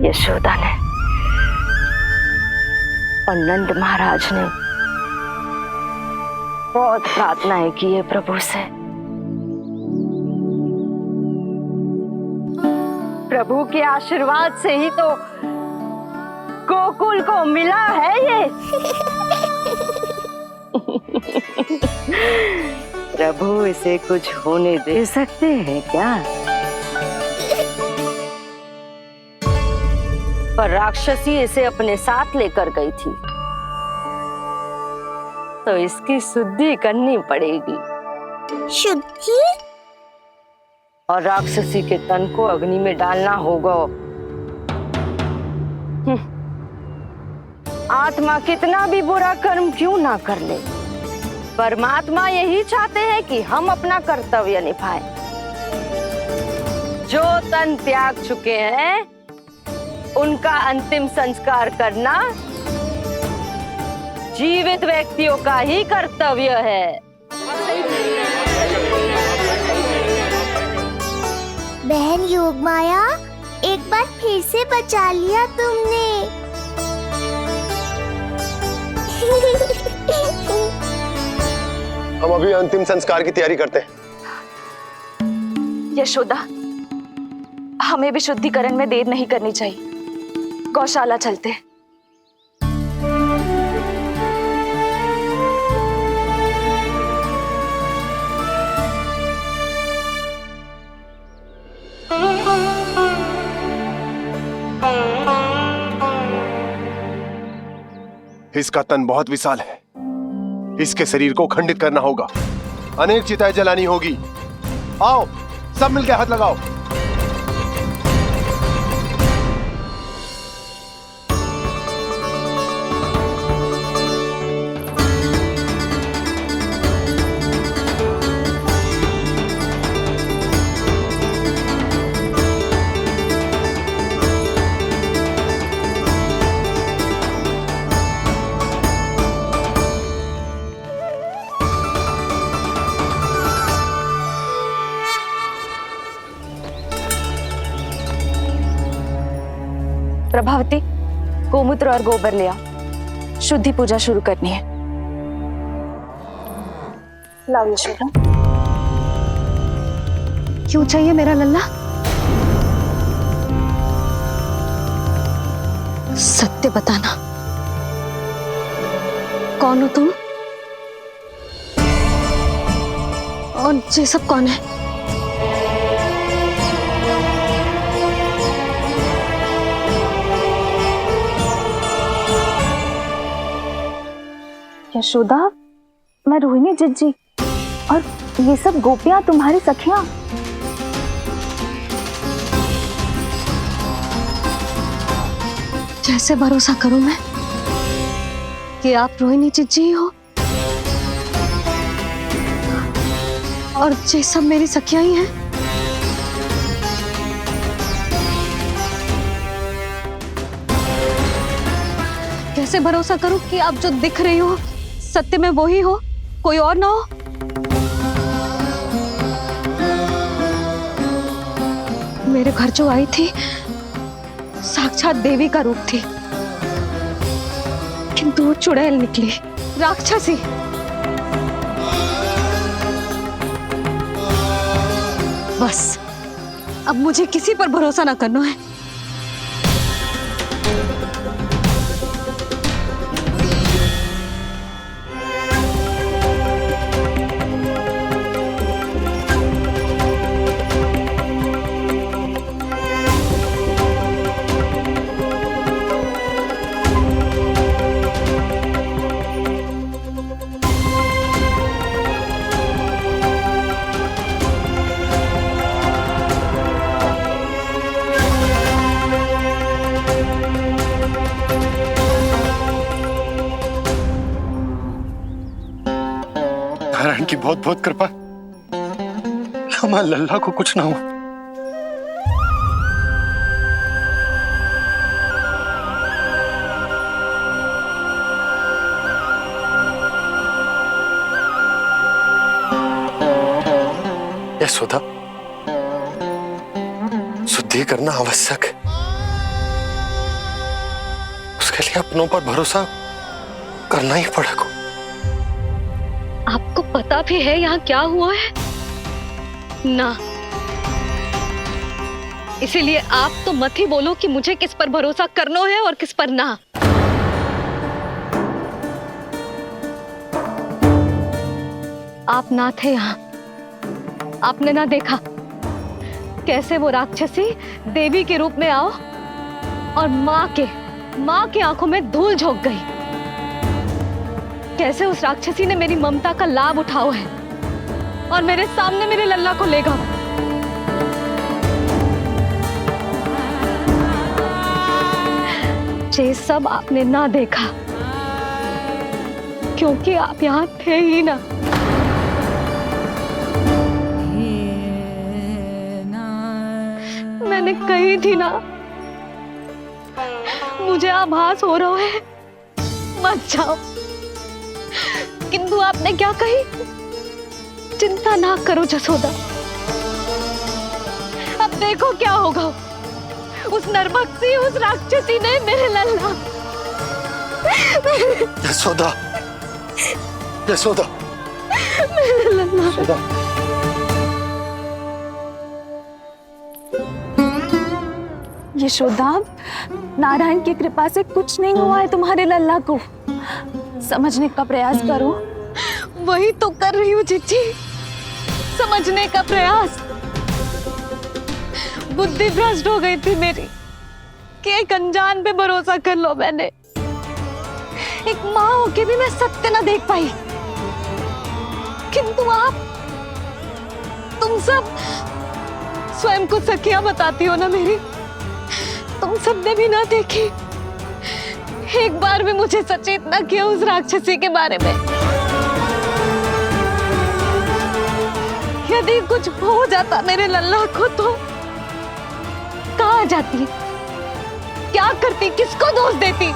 यशोदा ने और नंद महाराज ने बहुत प्रार्थनाएं की है प्रभु से। प्रभु के आशीर्वाद से ही तो गोकुल को मिला है ये। प्रभु इसे कुछ होने दे सकते हैं क्या? पर राक्षसी इसे अपने साथ लेकर गई थी, तो इसकी शुद्धि करनी पड़ेगी। शुद्धि? और राक्षसी के तन को अग्नि में डालना होगा। आत्मा कितना भी बुरा कर्म क्यों ना कर ले, परमात्मा यही चाहते हैं कि हम अपना कर्तव्य निभाएं। जो तन त्याग चुके हैं उनका अंतिम संस्कार करना जीवित व्यक्तियों का ही कर्तव्य है। बहन योगमाया, एक बार फिर से बचा लिया तुमने। हम अभी अंतिम संस्कार की तैयारी करते हैं। यशोदा, हमें भी शुद्धिकरण में देर नहीं करनी चाहिए। गौशाला चलते हैं। इसका तन बहुत विशाल है, इसके शरीर को खंडित करना होगा, अनेक चिताएं जलानी होगी। आओ सब मिलकर हाथ लगाओ। प्रभावती, गोमूत्र और गोबर ले आओ। शुद्धि पूजा शुरू करनी है। लाओ यशोदा। क्यों चाहिए मेरा लल्ला? सत्य बताना, कौन हो तुम और ये सब कौन है? यशोदा, मैं रोहिणी जिज्जी और ये सब गोपियां तुम्हारी सखियां। कैसे भरोसा करूं मैं कि आप रोहिणी जिज्जी ही हो और ये सब मेरी सखियां ही हैं? कैसे भरोसा करूं कि आप जो दिख रही हो सत्य में वो ही हो, कोई और ना हो? मेरे घर जो आई थी साक्षात देवी का रूप थी, किंतु वो चुड़ैल निकली, राक्षसी। बस अब मुझे किसी पर भरोसा ना करना है। नारायण की बहुत बहुत कृपा, हमारे लल्ला को कुछ ना हो। यशोदा, शुद्धि करना आवश्यक है। उसके लिए अपनों पर भरोसा करना ही पड़ेगा। आपको पता भी है यहाँ क्या हुआ है ना, इसीलिए आप तो मत ही बोलो कि मुझे किस पर भरोसा करना है और किस पर ना। आप ना थे यहाँ, आपने ना देखा कैसे वो राक्षसी देवी के रूप में आओ और माँ के आंखों में धूल झोंक गई। कैसे उस राक्षसी ने मेरी ममता का लाभ उठाओ है और मेरे सामने मेरे लल्ला को ले गया। ये सब आपने ना देखा क्योंकि आप यहाँ थे ही ना। मैंने कही थी ना, मुझे आभास हो रहा है, मत जाओ। किंतु आपने क्या कही? चिंता ना करो जसोदा, अब देखो क्या होगा। उस नरभक्षी, उस राक्षसी ने मेरे लल्ला। यशोदा, यशोदा, मेरे लल्ला। यशोदा। यशोदा, नारायण की कृपा से कुछ नहीं हुआ है तुम्हारे लल्ला को। समझने का प्रयास करो। वही तो कर रही हूँ जीजी, समझने का प्रयास। बुद्धि भ्रष्ट हो गई थी मेरी कि एक अनजान पे भरोसा कर लो मैंने। एक माँ होके भी मैं सत्य ना देख पाई। किंतु आप, तुम सब स्वयं को सखिया बताती हो ना मेरी, तुम सबने भी ना देखी, एक बार भी मुझे सचेत ना किया उस राक्षसी के बारे में। यदि कुछ हो जाता मेरे लल्ला को तो कहाँ जाती, क्या करती, किसको दोष देती?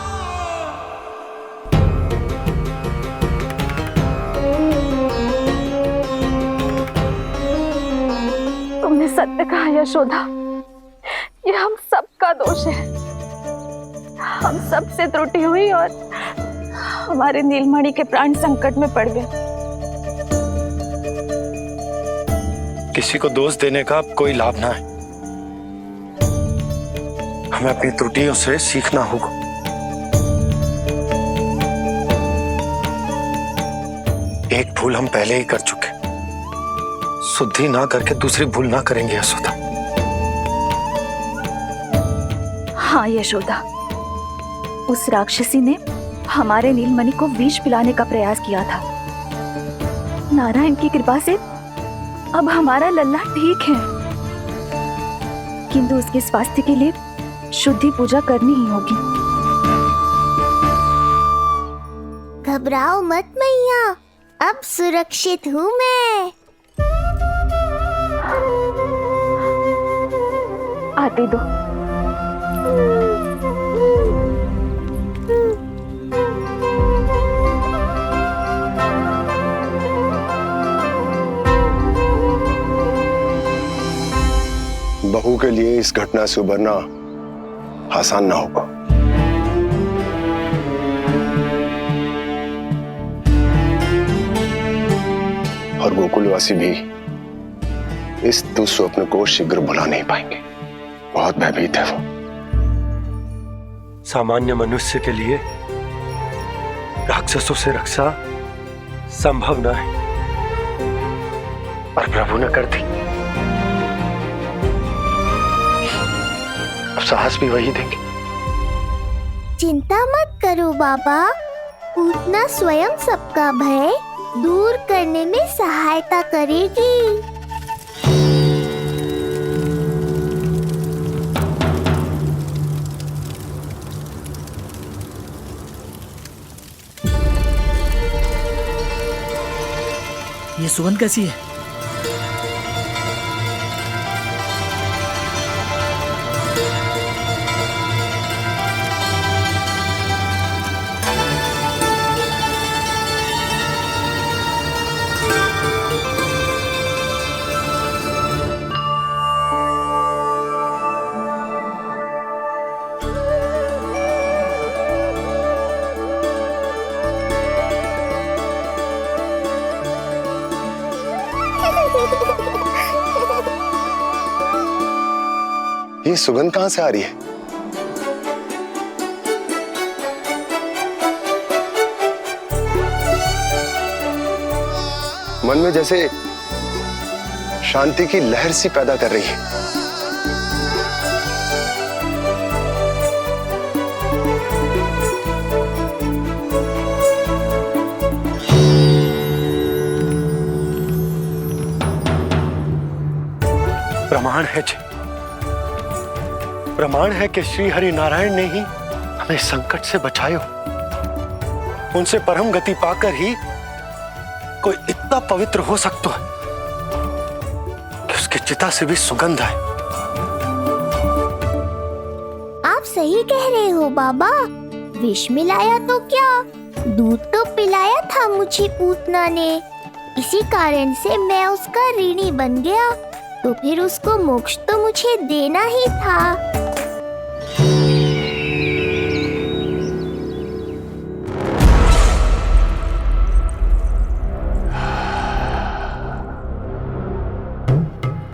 तुमने सत्य कहा यशोदा, ये हम सबका दोष है। हम सबसे त्रुटि हुई और हमारे नीलमणि के प्राण संकट में पड़ गए। किसी को दोष देने का कोई लाभ ना है। हमें अपनी त्रुटियों से सीखना होगा। एक भूल हम पहले ही कर चुके, शुद्धि ना करके दूसरी भूल ना करेंगे यशोदा। हाँ यशोदा, उस राक्षसी ने हमारे नीलमणि को विष पिलाने का प्रयास किया था। नारायण की कृपा से अब हमारा लल्ला ठीक है, किंतु उसके स्वास्थ्य के लिए शुद्धि पूजा करनी ही होगी। घबराओ मत मैया, अब सुरक्षित हूँ मैं। आते दो। बहू के लिए इस घटना से उबरना आसान ना होगा। और गोकुलवासी भी इस दुस्वप्न को शीघ्र भुला नहीं पाएंगे। बहुत भयभीत है वो। सामान्य मनुष्य के लिए राक्षसों से रक्षा संभव न है, पर प्रभु ने कर दी। अब साहस भी वही देंगे। चिंता मत करो बाबा, पूतना स्वयं सबका भय दूर करने में सहायता करेगी। ये सुगंध कैसी है? ये सुगंध कहां से आ रही है? मन में जैसे शांति की लहर सी पैदा कर रही है। प्रमाण है जी, प्रमाण है कि श्री हरि नारायण ने ही हमें संकट से बचाए हो। उनसे परम गति पाकर ही कोई इतना पवित्र हो सकता है कि उसकी चिता से भी सुगंध है। आप सही कह रहे हो बाबा। विष मिलाया तो क्या, दूध तो पिलाया था मुझे पूतना ने। इसी कारण से मैं उसका ऋणी बन गया, तो फिर उसको मोक्ष तो मुझे देना ही था।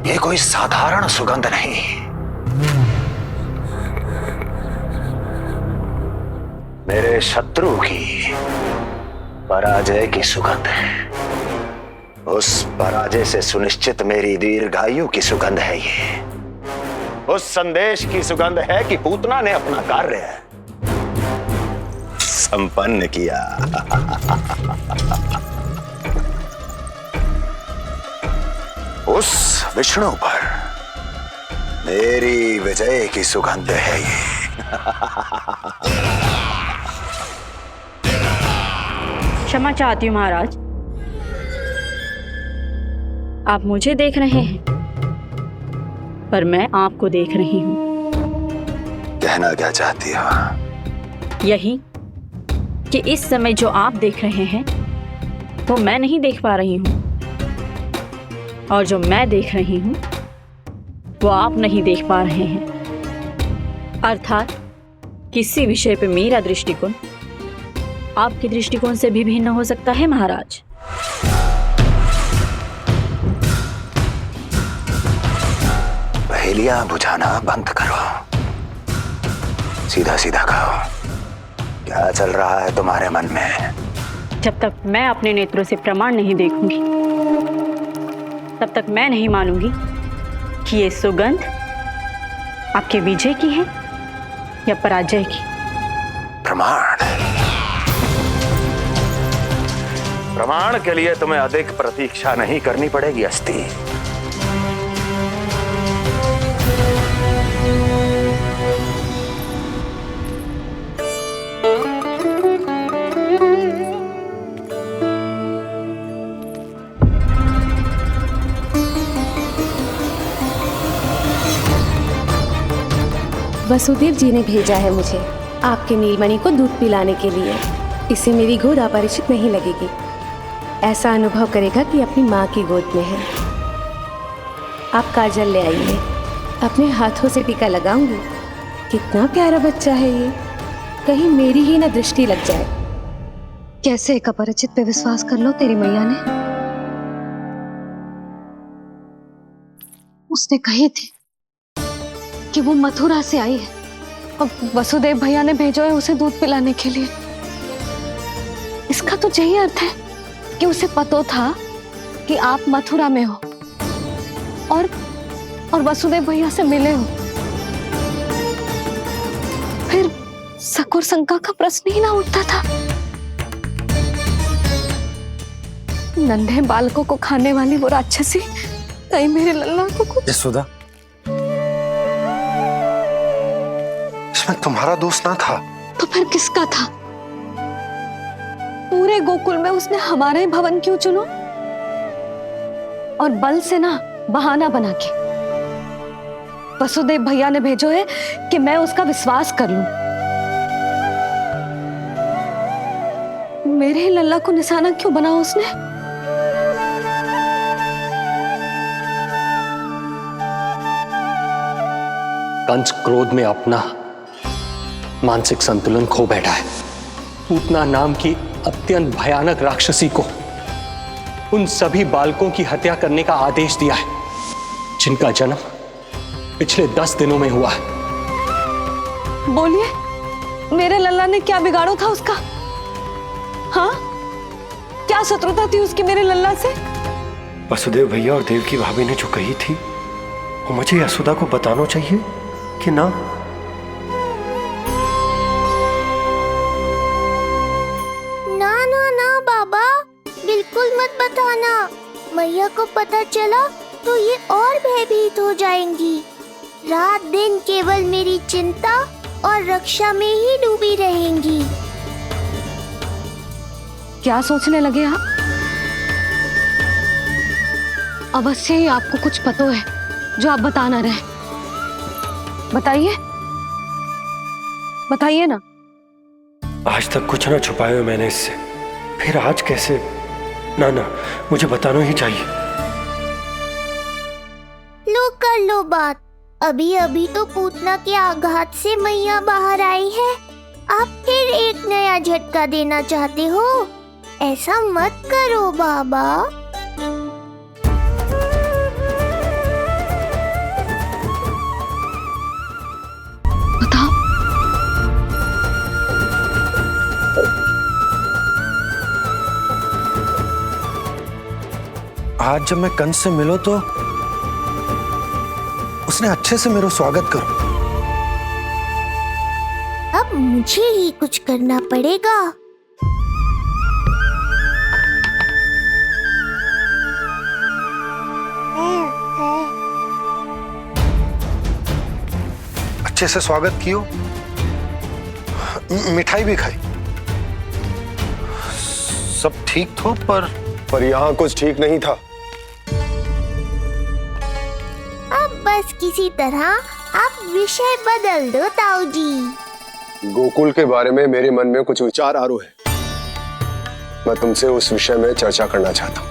ये कोई साधारण सुगंध नहीं, मेरे शत्रु की पराजय की सुगंध है। उस पराजय से सुनिश्चित मेरी दीर्घायु की सुगंध है ये। उस संदेश की सुगंध है कि पूतना ने अपना कार्य संपन्न किया। उस विष्णु पर मेरी विजय की सुगंध है ये। क्षमा चाहती हूँ महाराज, आप मुझे देख रहे हैं पर मैं आपको देख रही हूँ। कहना क्या चाहती हो? यही कि इस समय जो आप देख रहे हैं वो मैं नहीं देख पा रही हूँ, और जो मैं देख रही हूँ वो आप नहीं देख पा रहे हैं। अर्थात किसी विषय पे मेरा दृष्टिकोण आपके दृष्टिकोण से भी भिन्न हो सकता है महाराज। पहेलियां बुझाना बंद करो, सीधा सीधा कहो, क्या चल रहा है तुम्हारे मन में? जब तक मैं अपने नेत्रों से प्रमाण नहीं देखूंगी तब तक मैं नहीं मानूंगी कि ये सुगंध आपके विजय की है या पराजय की। प्रमाण? प्रमाण के लिए तुम्हें अधिक प्रतीक्षा नहीं करनी पड़ेगी अस्ति। वसुदेव जी ने भेजा है मुझे आपके नीलमणि को दूध पिलाने के लिए। इससे मेरी गोद अपरिचित नहीं लगेगी, ऐसा अनुभव करेगा कि अपनी माँ की गोद में है। आप काजल ले आइए, अपने हाथों से टीका लगाऊंगी। कितना प्यारा बच्चा है ये, कहीं मेरी ही ना दृष्टि लग जाए। कैसे एक अपरिचित पे विश्वास कर लो तेरी मैया ने? उसने कही थी कि वो मथुरा से आई है और वसुदेव भैया ने भेजा है उसे दूध पिलाने के लिए। इसका तो यही अर्थ है कि उसे पता था कि आप मथुरा में हो और वसुदेव भैया से मिले हो। फिर शक और शंका का प्रश्न ही ना उठता था। नन्हे बालकों को खाने वाली वो राक्षसी कहीं मेरे लल्ला को यशोदा, इसमें तुम्हारा दोष ना था। तो फिर किसका था? पूरे गोकुल में उसने हमारा ही भवन क्यों चुनो? और बल से ना बहाना बना के वसुदेव भैया ने भेजो है कि मैं उसका विश्वास कर लूं। मेरे ही लल्ला को निशाना क्यों बना उसने? कंस क्रोध में अपना मानसिक संतुलन खो बैठा है। पूतना नाम की अत्यंत भयानक राक्षसी को उन सभी बालकों की हत्या करने का आदेश दिया है जिनका जन्म पिछले 10 दिनों में हुआ है। बोलिए, मेरे लल्ला ने क्या बिगाड़ो था उसका? हाँ, क्या शत्रुता थी उसकी मेरे लल्ला से? वसुदेव भैया और देवकी भाभी ने जो कही थी वो मुझे यशोदा को बताना चाहिए कि ना? ना ना ना बाबा, बिल्कुल मत बताना। मैया को पता चला तो ये और भयभीत हो जाएंगी। रात दिन केवल मेरी चिंता और रक्षा में ही डूबी रहेंगी। क्या सोचने लगे आप? अवश्य ही आपको कुछ पता है जो आप बता ना रहे। बताइए, बताइए ना। आज तक कुछ ना छुपाया मैंने इससे, फिर आज कैसे? ना ना, मुझे बताना ही चाहिए। लो कर लो बात। अभी अभी तो पूतना के आघात से मैया बाहर आई है, आप फिर एक नया झटका देना चाहते हो? ऐसा मत करो बाबा। बताओ। आज जब मैं कंस से मिलो तो उसने अच्छे से मेरा स्वागत करो। अब मुझे ही कुछ करना पड़ेगा। अच्छे से स्वागत कियो, मिठाई भी खाई, सब ठीक तो, पर यहाँ कुछ ठीक नहीं था। अब बस किसी तरह आप विषय बदल दो ताऊ जी। गोकुल के बारे में मेरे मन में कुछ विचार आ रहे हैं। मैं तुमसे उस विषय में चर्चा करना चाहता हूँ।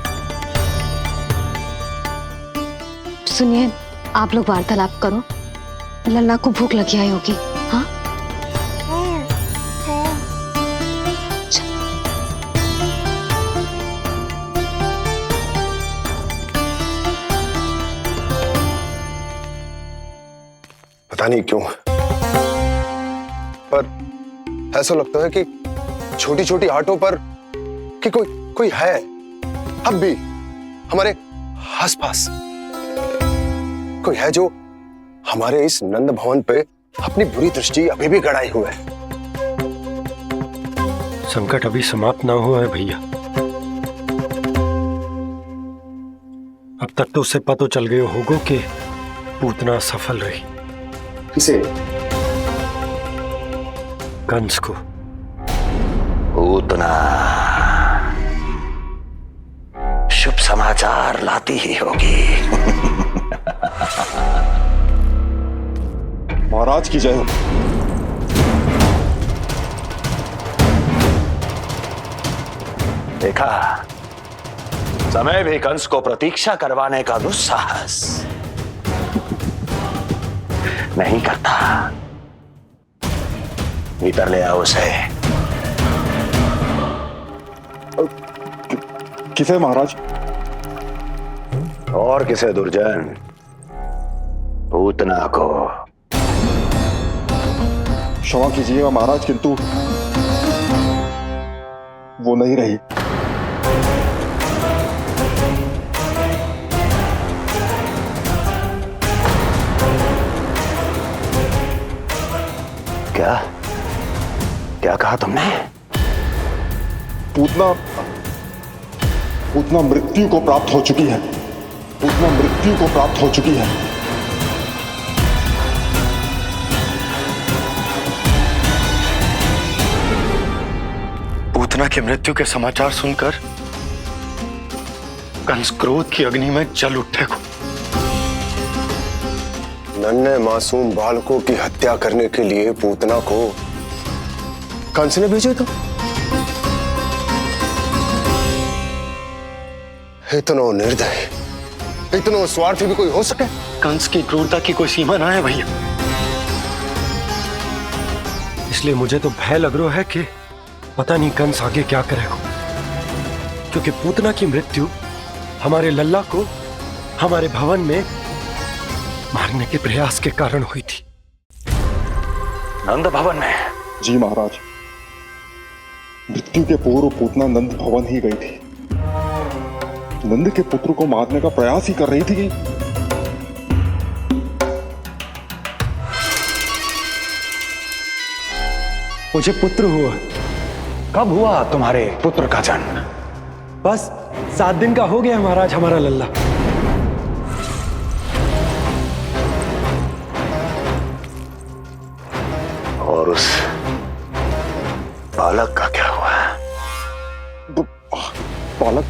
सुनिए, आप लोग वार्तालाप करो। लल्ला को भूख लगी आई होगी। हाँ, पता नहीं क्यों, पर ऐसा लगता है कि छोटी छोटी आटों पर कि कोई है अब भी हमारे आसपास। कोई है जो हमारे इस नंद भवन पे अपनी बुरी दृष्टि अभी भी गड़ाए हुए है। संकट अभी समाप्त ना हुआ है भैया। अब तक तो उसे पता चल गया होगा कि पूतना सफल रही। किसे? कंस को। पूतना शुभ समाचार लाती ही होगी। महाराज की जय हो। देखा, समय भी कंस को प्रतीक्षा करवाने का दुस्साहस नहीं करता। भीतर ले आओ उसे। किसे महाराज? और किसे दुर्जन? पूतना को। क्षमा कीजिएगा महाराज, किंतु वो नहीं रही। क्या क्या कहा तुमने? पूतना मृत्यु को प्राप्त हो चुकी है। पूतना मृत्यु को प्राप्त हो चुकी है। पूतना की मृत्यु के समाचार सुनकर कंस क्रोध की अग्नि में जल उठे को। नन्हे मासूम बालकों की हत्या करने के लिए पूतना को कंस ने भेजा था। इतना निर्दय, इतना स्वार्थी भी कोई हो सके? कंस की क्रूरता की कोई सीमा ना है भैया। इसलिए मुझे तो भय लग रहा है कि पता नहीं कंस आगे क्या करेगा, क्योंकि पूतना की मृत्यु हमारे लल्ला को हमारे भवन में मारने के प्रयास के कारण हुई थी। नंद भवन में? जी महाराज, मृत्यु के पूर्व पूतना नंद भवन ही गई थी। नंद के पुत्र को मारने का प्रयास ही कर रही थी। मुझे पुत्र हुआ। कब हुआ तुम्हारे पुत्र का जन्म? बस 7 दिन का हो गया महाराज हमारा लल्ला। और उस बालक का क्या हुआ? बालक,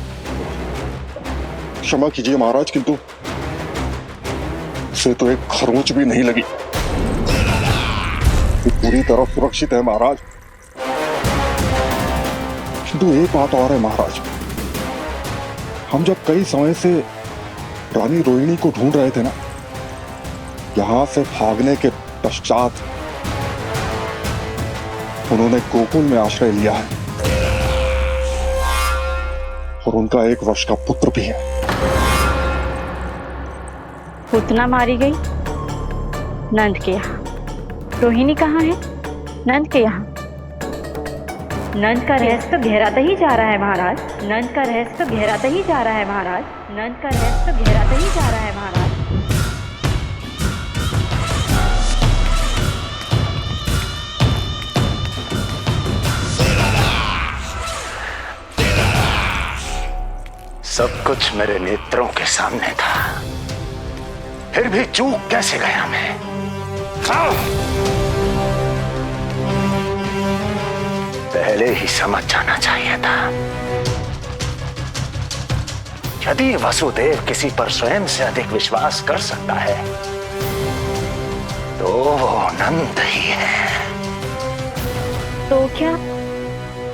क्षमा कीजिए महाराज, किंतु उसे तो एक खरोंच भी नहीं लगी। ये पूरी तरह सुरक्षित है महाराज। किंतु एक बात और है महाराज, हम जब कई समय से रानी रोहिणी को ढूंढ रहे थे ना, यहां से भागने के पश्चात उन्होंने गोकुल में आश्रय लिया है और उनका 1 वर्ष का पुत्र भी है। पूतना मारी गई नंद के यहाँ। रोहिणी कहाँ है? नंद के यहाँ। नंद का रहस्य तो गहराता ही जा रहा है महाराज। नंद का रहस्य तो गहराता ही जा रहा है महाराज। नंद का रहस्य तो गहराता ही जा रहा है महाराज। सब कुछ मेरे नेत्रों के सामने था, फिर भी चूक कैसे गया मैं? पहले ही समझ जाना चाहिए था। यदि वसुदेव किसी पर स्वयं से अधिक विश्वास कर सकता है तो वो नंद ही है। तो क्या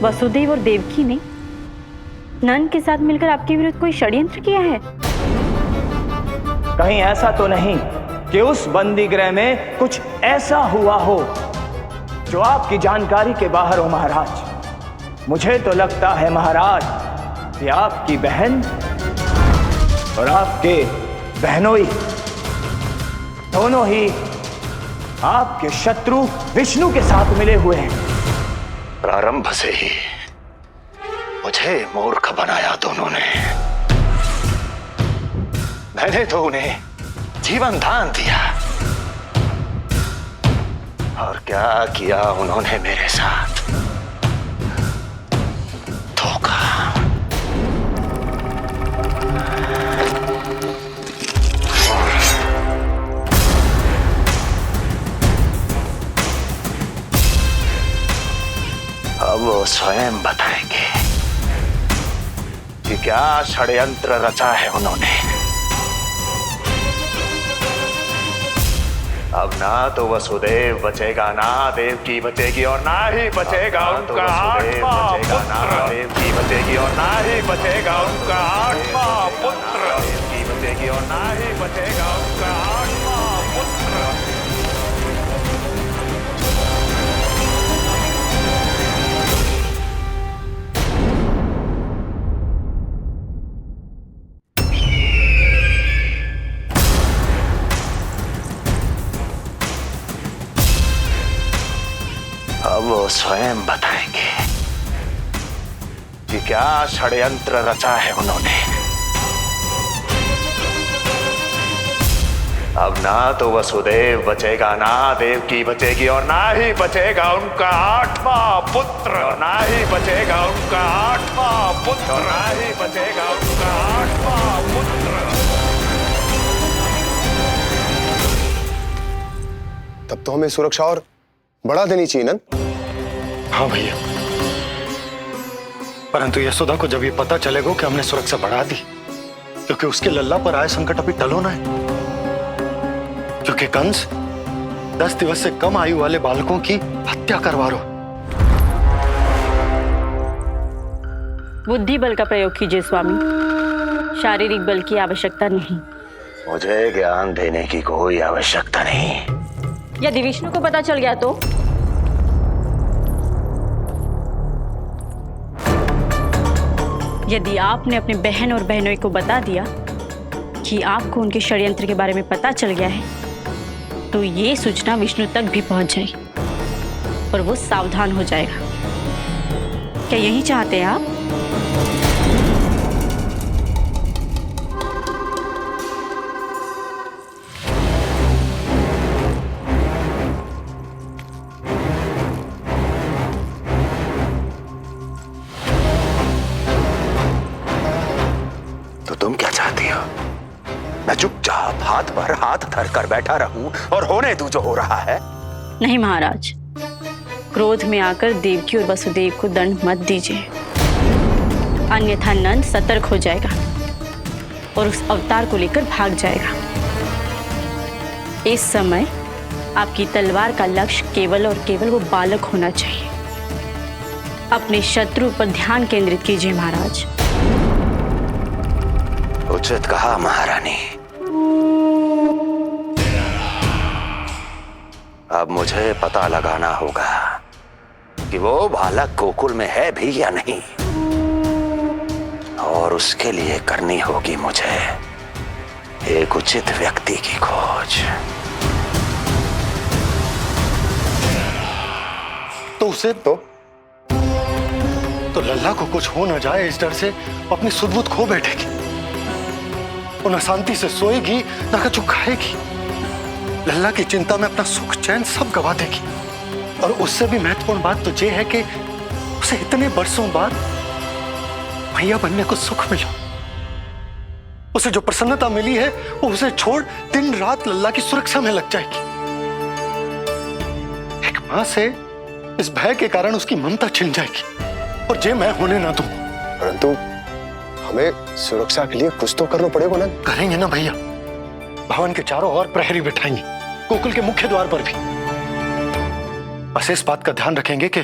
वसुदेव और देवकी ने नंद के साथ मिलकर आपके विरुद्ध कोई षड्यंत्र किया है? कहीं ऐसा तो नहीं कि उस बंदी गृह में कुछ ऐसा हुआ हो जो आपकी जानकारी के बाहर हो महाराज। मुझे तो लगता है महाराज कि आपकी बहन और आपके बहनोई दोनों ही आपके शत्रु विष्णु के साथ मिले हुए हैं। प्रारंभ से ही मुझे मूर्ख बनाया दोनों ने। मैंने तो उन्हें जीवन दान दिया और क्या किया उन्होंने मेरे साथ? धोखा। अब वो स्वयं बताएंगे कि क्या षड्यंत्र रचा है उन्होंने। अब ना तो वसुदेव बचेगा, ना देवकी बचेगी और ना ही बचेगा उनका आठवां पुत्र। देवकी बचेगी और ना ही बचेगा उनका आठवां पुत्र। देवकी बचेगी और ना ही बचेगा उनका आठवां पुत्र। अब वो स्वयं बताएंगे कि क्या षड्यंत्र रचा है उन्होंने। अब ना तो वसुदेव बचेगा, ना देवकी बचेगी और ना ही बचेगा उनका आठवां पुत्र। ना ही बचेगा उनका आठवां पुत्र। ना ही बचेगा उनका आठवां पुत्र। तब तो हमें सुरक्षा और बढ़ा देनी चाहिए नंद। हाँ भैया, परंतु यशोदा को जब ये पता चलेगा कि हमने सुरक्षा बढ़ा दी, क्योंकि उसके लल्ला पर आए संकट अभी टल होना है। क्योंकि कंस 10 दिवस से कम आयु वाले बालकों की हत्या करवा रहा। बुद्धि बल का प्रयोग कीजिए स्वामी, शारीरिक बल की आवश्यकता नहीं। मुझे ज्ञान देने की कोई आवश्यकता नहीं। यदि विष्णु को पता चल गया तो? यदि आपने अपने बहन और बहनोई को बता दिया कि आपको उनके षड्यंत्र के बारे में पता चल गया है, तो ये सूचना विष्णु तक भी पहुंच जाए और वो सावधान हो जाएगा। क्या यही चाहते हैं आप? तो तुम क्या चाहती हो? मैं चुपचाप हाथ पर हाथ धर कर बैठा रहूं और होने दूं जो हो रहा है? नहीं महाराज, क्रोध में आकर देवकी और वसुदेव को दंड मत दीजिए, अन्यथा नंद सतर्क हो जाएगा और उस अवतार को लेकर भाग जाएगा। इस समय आपकी तलवार का लक्ष्य केवल और केवल वो बालक होना चाहिए। अपने शत्रु पर ध्यान केंद्रित कीजिए महाराज। उचित कहा महारानी। अब मुझे पता लगाना होगा कि वो बालक गोकुल में है भी या नहीं, और उसके लिए करनी होगी मुझे एक उचित व्यक्ति की खोज। तो उसे तो लल्ला को कुछ हो ना जाए इस डर से अपनी सुध-बुध खो बैठेगी। वो न शांति से सोएगी न कुछ खाएगी। लल्ला की चिंता में अपना सुख चैन सब गवा देगी। और उससे भी महत्वपूर्ण बात तो ये है कि उसे इतने बरसों बाद मैया बनने को सुख मिला। उसे जो प्रसन्नता मिली है वो उसे छोड़ दिन रात लल्ला की सुरक्षा में लग जाएगी। एक मां से इस भय के कारण उसकी ममता छिन जाएगी और ये मैं होने ना दूं। परंतु हमें सुरक्षा के लिए कुछ तो करना पड़ेगा ना। करेंगे ना भैया। भवन के चारों ओर प्रहरी बिठाएंगे, गोकुल के मुख्य द्वार पर भी। बस इस बात का ध्यान रखेंगे कि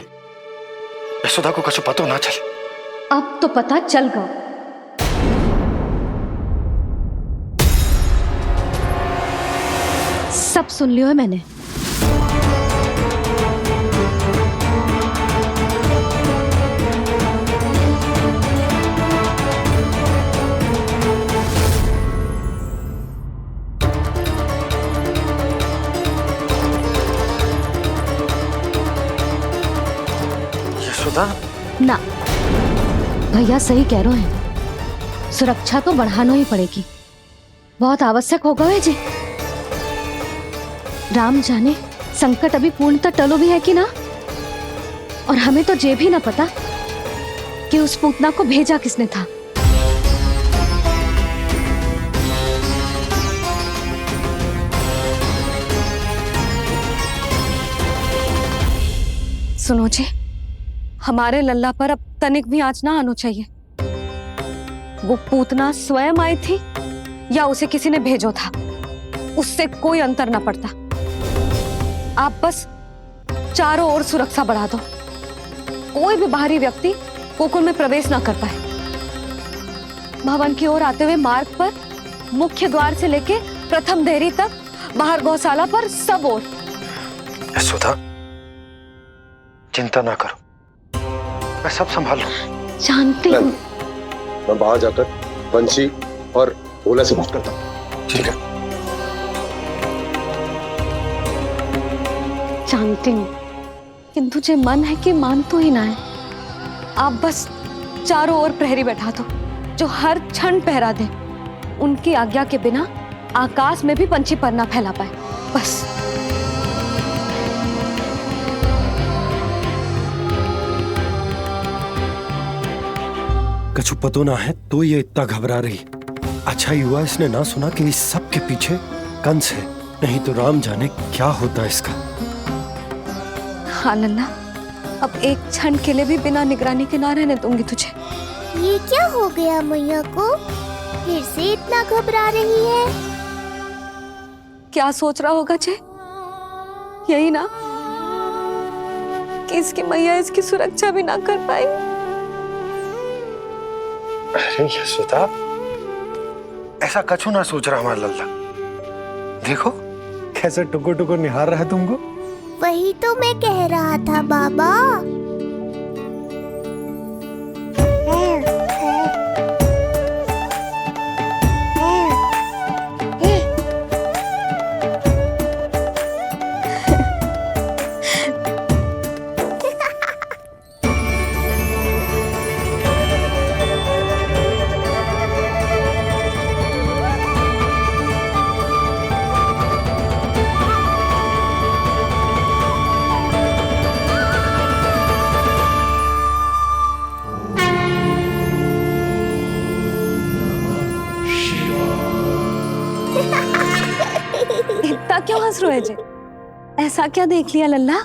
यशोदा को कुछ पता ना चले। अब तो पता चल गया। सब सुन लियो है मैंने। ना भैया सही कह रहे हैं, सुरक्षा तो बढ़ाना ही पड़ेगी, बहुत आवश्यक होगा है जी। राम जाने संकट अभी पूर्णतः टलो भी है कि ना, और हमें तो ये भी ना पता कि उस पूतना को भेजा किसने था। सुनो जी, हमारे लल्ला पर अब तनिक भी आंच ना आना चाहिए। वो पूतना स्वयं आई थी या उसे किसी ने भेजो था, उससे कोई अंतर ना पड़ता। आप बस चारों ओर सुरक्षा बढ़ा दो, कोई भी बाहरी व्यक्ति गोकुल में प्रवेश ना कर पाए। भवन की ओर आते हुए मार्ग पर मुख्य द्वार से लेके प्रथम देहरी तक, बाहर गौशाला पर, सब ओर। यशोदा चिंता ना करो, मैं सब संभाल लूं। जानती हूँ। मैं बाहर जाकर बंशी और भोला से बात करता हूँ। ठीक है। जानती हूँ, किंतु जे मन है कि मान तो ही ना है। आप बस चारों ओर प्रहरी बैठा दो जो हर क्षण पहरा दे। उनकी आज्ञा के बिना आकाश में भी पंछी पर ना फैला पाए, बस। कछु पतो ना है तो ये इतना घबरा रही। अच्छा हुआ इसने ना सुना कि इस सब के पीछे कंस है, नहीं तो राम जाने क्या होता इसका। हाँ लल्ला, अब एक क्षण के लिए भी बिना निगरानी के ना रहने दूंगी तुझे। ये क्या हो गया मैया को, फिर से इतना घबरा रही है? क्या सोच रहा होगा जे? यही ना कि इसकी मैया इसकी सुरक्षा भी ना कर पाई। अरे यशोदा, ऐसा कछु ना सोच रहा हमारा लल्ला। देखो कैसे टुकुर टुकुर निहार रहा है तुमको। वही तो मैं कह रहा था बाबा। खुश रोए जे। ऐसा क्या देख लिया लल्ला?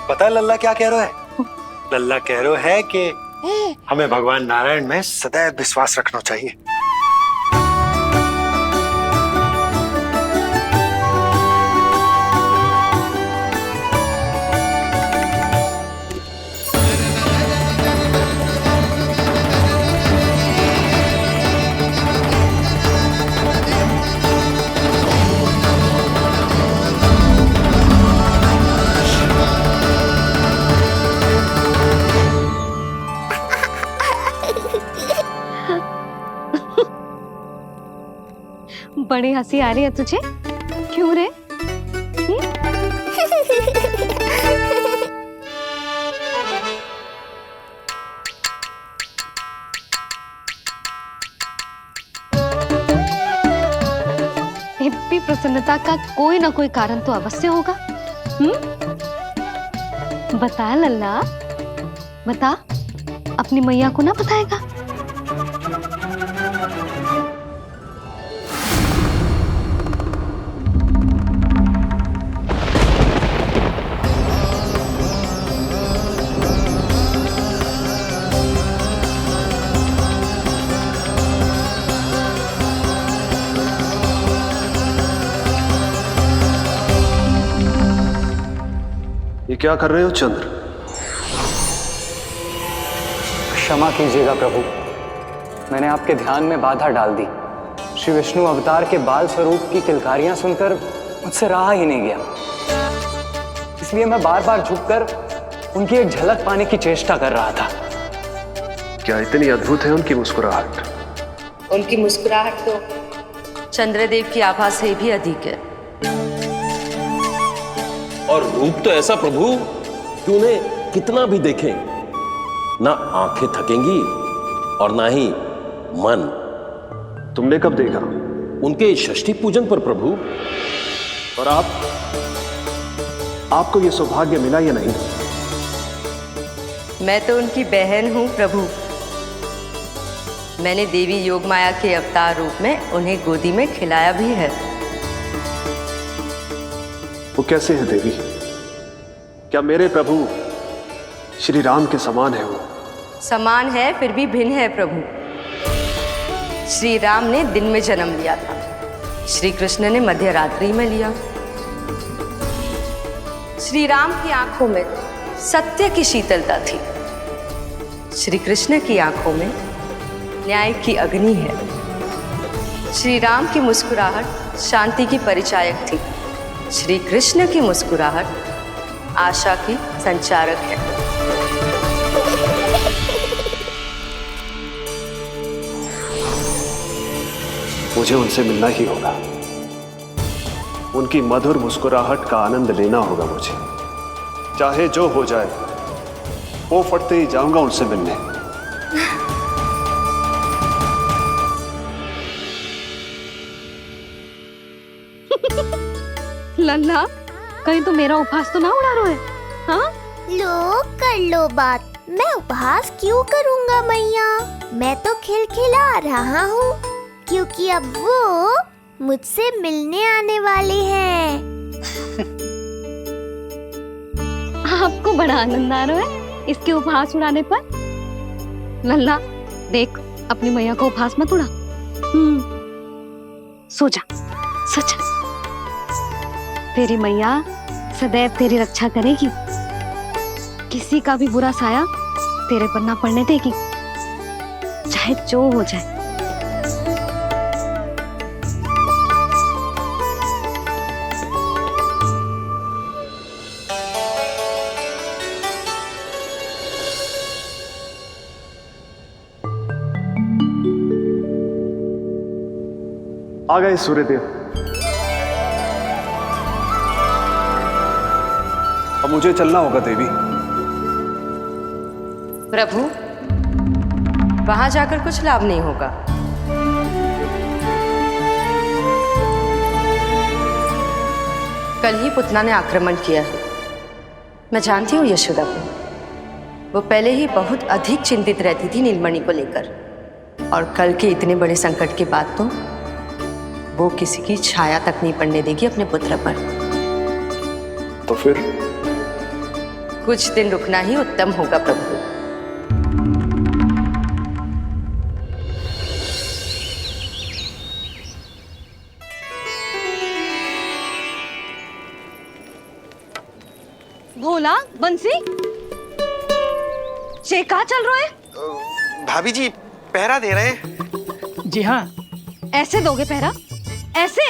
पता है लल्ला क्या कह रहा है? लल्ला कह रहा है कि हमें भगवान नारायण में सदैव विश्वास रखना चाहिए। बड़ी हंसी आ रही है तुझे, क्यों रे? इतनी प्रसन्नता का कोई ना कोई कारण तो अवश्य होगा। बता लल्ला, बता, अपनी मैया को ना बताएगा? ये क्या कर रहे हो चंद्र? क्षमा कीजिएगा प्रभु, मैंने आपके ध्यान में बाधा डाल दी। श्री विष्णु अवतार के बाल स्वरूप की किलकारियां सुनकर मुझसे रहा ही नहीं गया, इसलिए मैं बार बार झुककर उनकी एक झलक पाने की चेष्टा कर रहा था। क्या इतनी अद्भुत है उनकी मुस्कुराहट? उनकी मुस्कुराहट तो चंद्रदेव की आभा से भी अधिक है। और रूप तो ऐसा प्रभु कि उन्हें कितना भी देखें ना आंखें थकेंगी और ना ही मन। तुमने कब देखा? उनके षष्ठी पूजन पर प्रभु। और आपको यह सौभाग्य मिला या नहीं? मैं तो उनकी बहन हूं प्रभु। मैंने देवी योगमाया के अवतार रूप में उन्हें गोदी में खिलाया भी है। वो कैसे है देवी? क्या मेरे प्रभु श्री राम के समान है वो? समान है फिर भी भिन्न है प्रभु। श्री राम ने दिन में जन्म लिया था, श्री कृष्ण ने मध्य रात्रि में लिया। श्री राम की आंखों में सत्य की शीतलता थी, श्री कृष्ण की आंखों में न्याय की अग्नि है। श्री राम की मुस्कुराहट शांति की परिचायक थी, श्री कृष्ण की मुस्कुराहट आशा की संचारक है। मुझे उनसे मिलना ही होगा, उनकी मधुर मुस्कुराहट का आनंद लेना होगा मुझे। चाहे जो हो जाए, वो फटते ही जाऊंगा उनसे मिलने। लल्ला, कहीं तो मेरा उपहास तो ना उड़ा रहा है? हाँ? लो कर लो बात, मैं उपहास क्यों करूंगा मैया? मैं तो खिलखिला रहा हूँ क्योंकि अब वो मुझसे मिलने आने वाले हैं। आपको बड़ा आनंद आ रहा है इसके उपहास उड़ाने पर? लल्ला देख, अपनी मैया को उपहास मत उड़ा। सो जा, सच तेरी मैया सदैव तेरी रक्षा करेगी, किसी का भी बुरा साया तेरे पर ना पड़ने देगी, चाहे जो हो जाए। आ गए सूर्यदेव। अब मुझे चलना होगा देवी। प्रभु, वहां जाकर कुछ लाभ नहीं होगा। कल ही पुतना ने आक्रमण किया है। मैं जानती हूँ यशोदा को। वो पहले ही बहुत अधिक चिंतित रहती थी नीलमणि को लेकर, और कल के इतने बड़े संकट के बाद तो वो किसी की छाया तक नहीं पड़ने देगी अपने पुत्र पर। तो फिर कुछ दिन रुकना ही उत्तम होगा प्रभु। भोला, बंसी, ये कहाँ चल रहा है? भाभी जी पहरा दे रहे हैं। जी हाँ। ऐसे दोगे पहरा? ऐसे?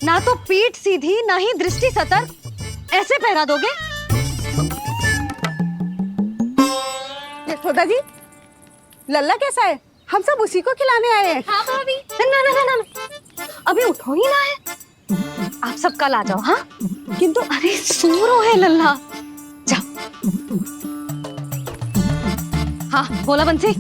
ना तो पीठ सीधी ना ही दृष्टि सतर्क, ऐसे पहरा दोगे? यशोदा जी, लल्ला कैसा है? हम सब उसी को खिलाने आए हैं। हाँ भाभी। ना ना ना ना, अभी उठो ही ना है। आप सब कल आ जाओ। हाँ, किंतु अरे सूरो है लल्ला। जाओ। हाँ बोला बंसी।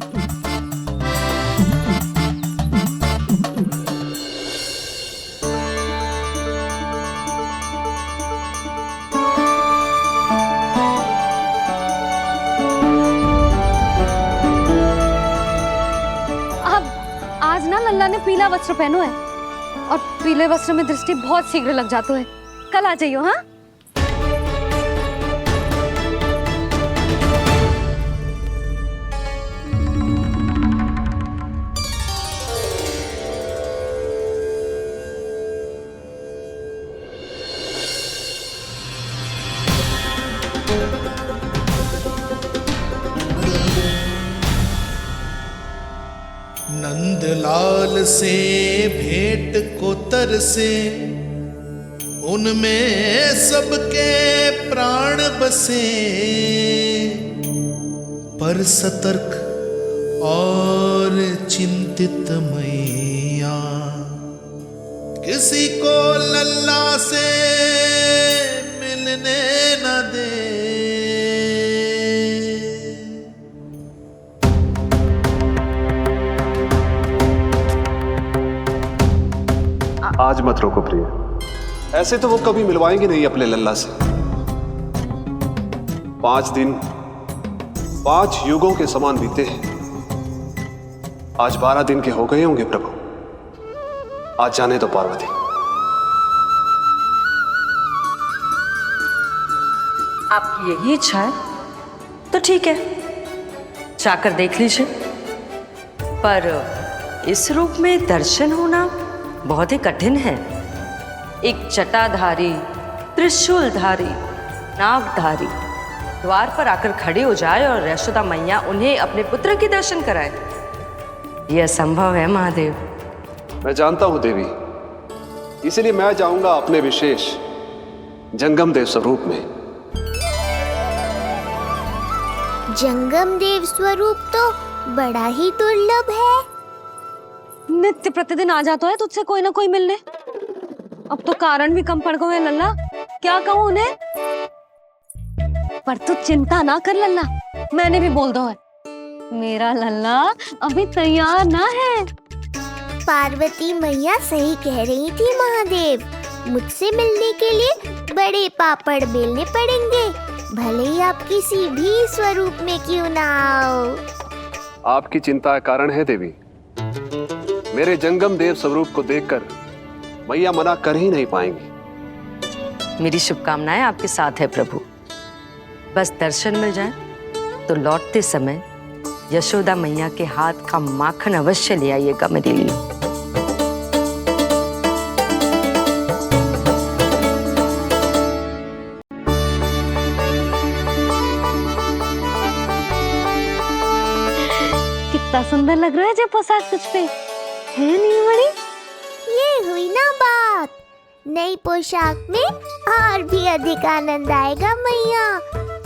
आज ना लल्ला ने पीला वस्त्र पहनो है, और पीले वस्त्र में दृष्टि बहुत शीघ्र लग जातो है। कल आ जाइयो। हाँ, नंदलाल से भेंट को तरसे, उनमें सबके प्राण बसे, पर सतर्क और चिंतित मैया, किसी को लल्ला से मिलने न दे। आज मत रोको प्रिय, ऐसे तो वो कभी मिलवाएंगे नहीं अपने लल्ला से। 5 दिन 5 युगों के समान बीते हैं। आज 12 दिन के हो गए होंगे प्रभु। आज जाने दो पार्वती। आपकी यही इच्छा है तो ठीक है, जाकर देख लीजिए। पर इस रूप में दर्शन होना बहुत ही कठिन है। एक जटाधारी, त्रिशूलधारी, नागधारी द्वार पर आकर खड़े हो जाए और यशोदा मैया उन्हें अपने पुत्र के दर्शन कराए, यह असंभव है महादेव। मैं जानता हूं देवी, इसलिए मैं जाऊंगा अपने विशेष जंगम देव स्वरूप में। जंगम देव स्वरूप तो बड़ा ही दुर्लभ है। नित्य प्रतिदिन आ जाता है तुझसे कोई ना कोई मिलने। अब तो कारण भी कम पड़ गए हैं लल्ला, क्या कहूँ उन्हें। पर तू चिंता ना कर लल्ला, मैंने भी बोल दो है, मेरा लल्ला अभी तैयार ना है। पार्वती मैया सही कह रही थी महादेव, मुझसे मिलने के लिए बड़े पापड़ बेलने पड़ेंगे, भले ही आप किसी भी स्वरूप में क्यों ना आओ। आपकी चिंता का कारण है देवी। मेरे जंगम देव स्वरूप को देखकर मैया मना कर ही नहीं पाएंगी। मेरी शुभकामनाएं आपके साथ है प्रभु। बस दर्शन मिल जाए तो लौटते समय यशोदा मैया के हाथ का माखन अवश्य ले आइएगा मेरे लिए। कितना सुंदर लग रहा है जब पोशाक तुझ पे है नीलमणि। ये हुई ना बात, नई पोशाक में और भी अधिक आनंद आएगा मैया,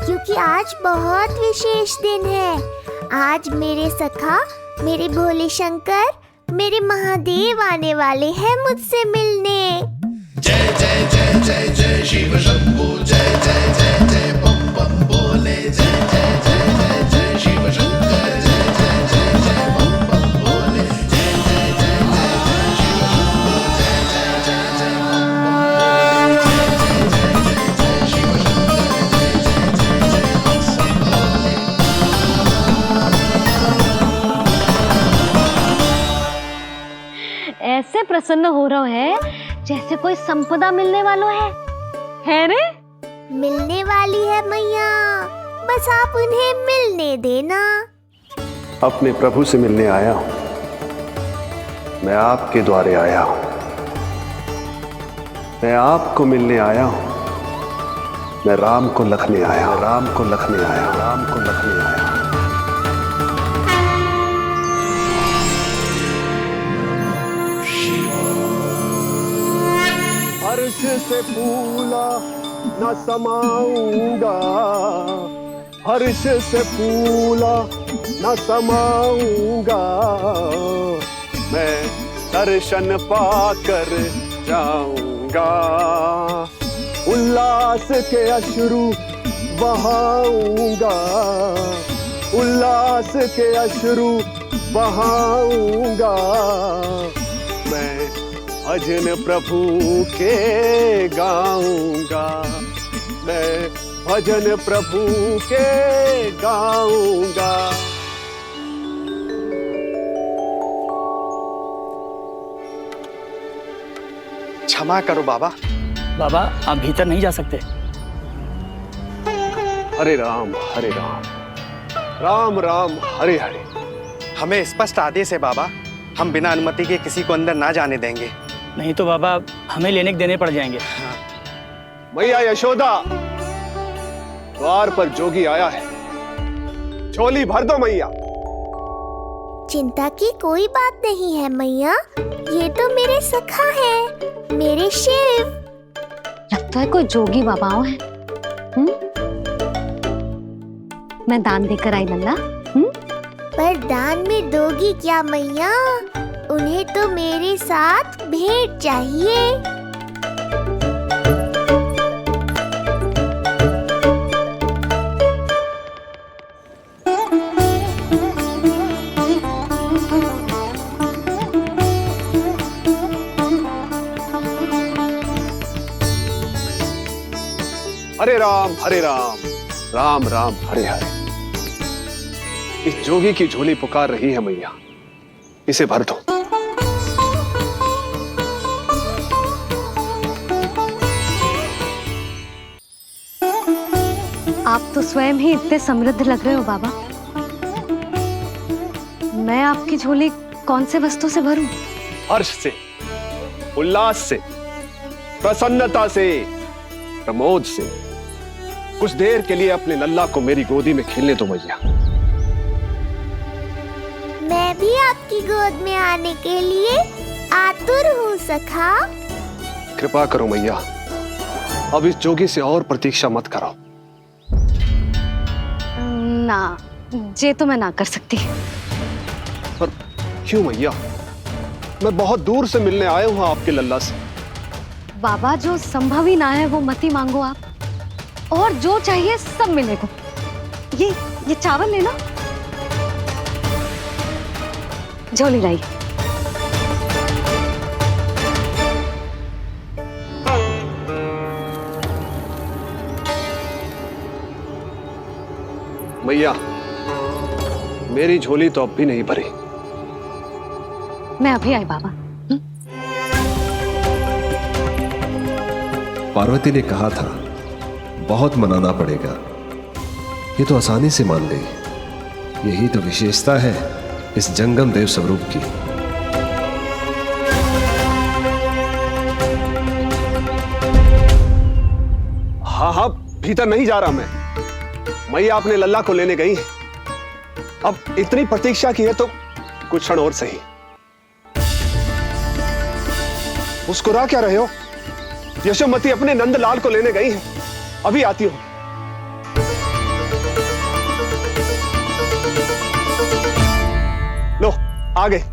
क्योंकि आज बहुत विशेष दिन है। आज मेरे सखा, मेरे भोले शंकर मेरे महादेव आने वाले हैं मुझसे मिलने। जय जय जय जय जय शिव शंभू, जय जय जय जय बम बम बोले, जय जय जय जय जय शिव शंकर, जय जय जय जय बम बम बोले, जय जय जय जय जय शिव शंभू, जय जय जय जय बम बम बोले, जय जय जय जय शिव शंकर, जय जय जय जय बम बोले। ऐसे प्रसन्न हो रहा है जैसे कोई संपदा मिलने वालों है रे? मिलने वाली है मैया, बस आप उन्हें मिलने देना। अपने प्रभु से मिलने आया हूं, मैं आपके द्वारे आया हूं, मैं आपको मिलने आया हूं, मैं राम को लखने आया, राम को लखने आया, राम को लखने आया। हर्ष से फूला न समाऊंगा, हर्ष से फूला न समाऊंगा, मैं दर्शन पाकर जाऊंगा, उल्लास के अश्रु बहाऊंगा, उल्लास के अश्रु बहाऊंगा, मैं भजन प्रभु के गाऊंगा, मैं भजन प्रभु के गाऊंगा। क्षमा करो बाबा। बाबा आप भीतर नहीं जा सकते। हरे राम हरे राम, राम राम हरे हरे। हमें स्पष्ट आदेश है बाबा, हम बिना अनुमति के किसी को अंदर ना जाने देंगे। नहीं तो बाबा हमें लेने के देने पड़ जाएंगे। मैया यशोदा, द्वार पर जोगी आया है, झोली भर दो मैया। चिंता की कोई बात नहीं है मैया, ये तो मेरे सखा है, मेरे शिव। लगता है कोई जोगी बाबाओं है। मैं दान देकर आई लल्ला। पर दान में दोगी क्या मैया? उन्हें तो मेरे साथ भेंट चाहिए। हरे राम हरे राम, राम राम हरे हरे। इस जोगी की झोली पुकार रही है मैया, इसे भर दो। आप तो स्वयं ही इतने समृद्ध लग रहे हो बाबा। मैं आपकी झोली कौन से वस्तु से भरूं? हर्ष से, उल्लास से, प्रसन्नता से, प्रमोद से। कुछ देर के लिए अपने लल्ला को मेरी गोदी में खेलने दो मैया। मैं भी आपकी गोद में आने के लिए आतुर हूँ सखा। कृपा करो मैया, अब इस जोगी से और प्रतीक्षा मत करो। ना, ये तो मैं ना कर सकती। पर क्यों मैया? मैं बहुत दूर से मिलने आया हूँ आपके लल्ला से। बाबा जो संभव ही ना है वो मत ही मांगो आप, और जो चाहिए सब मिलेगा। ये चावल लेना, झोली लाई। मैया, मेरी झोली तो अब भी नहीं भरी। मैं अभी आई बाबा। पार्वती ने कहा था बहुत मनाना पड़ेगा, ये तो आसानी से मान गई। यही तो विशेषता है इस जंगम देव स्वरूप की। हाँ हाँ, भीतर नहीं जा रहा मैं। मैया अपने लल्ला को लेने गई है। अब इतनी प्रतीक्षा की है तो कुछ क्षण और सही। मुस्कुरा क्या रहे हो? यशोमती अपने नंदलाल को लेने गई है, अभी आती हूं। लो, आ गए।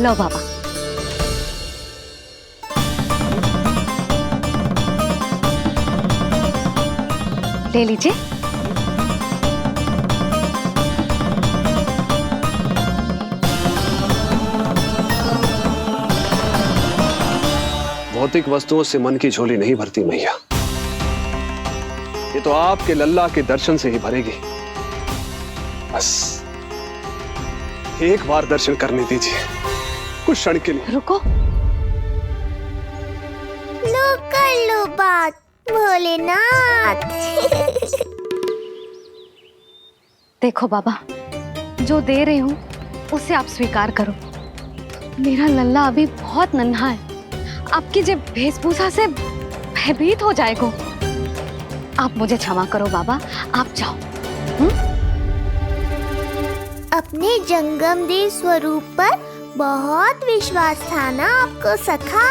लो बाबा। ले लीजिए। भौतिक वस्तुओं से मन की झोली नहीं भरती मैया, ये तो आपके लल्ला के दर्शन से ही भरेगी। बस एक बार दर्शन करने दीजिए, कुछ क्षण के लिए। रुको। लो कर लो बात भोलेनाथ। देखो बाबा, जो दे रही हूँ उसे आप स्वीकार करो। मेरा लल्ला अभी बहुत नन्हा है, आपकी जब वेशभूषा से भयभीत हो जाएगा। आप मुझे क्षमा करो बाबा, आप जाओ। अपने जंगम देव स्वरूप पर बहुत विश्वास था ना आपको सखा,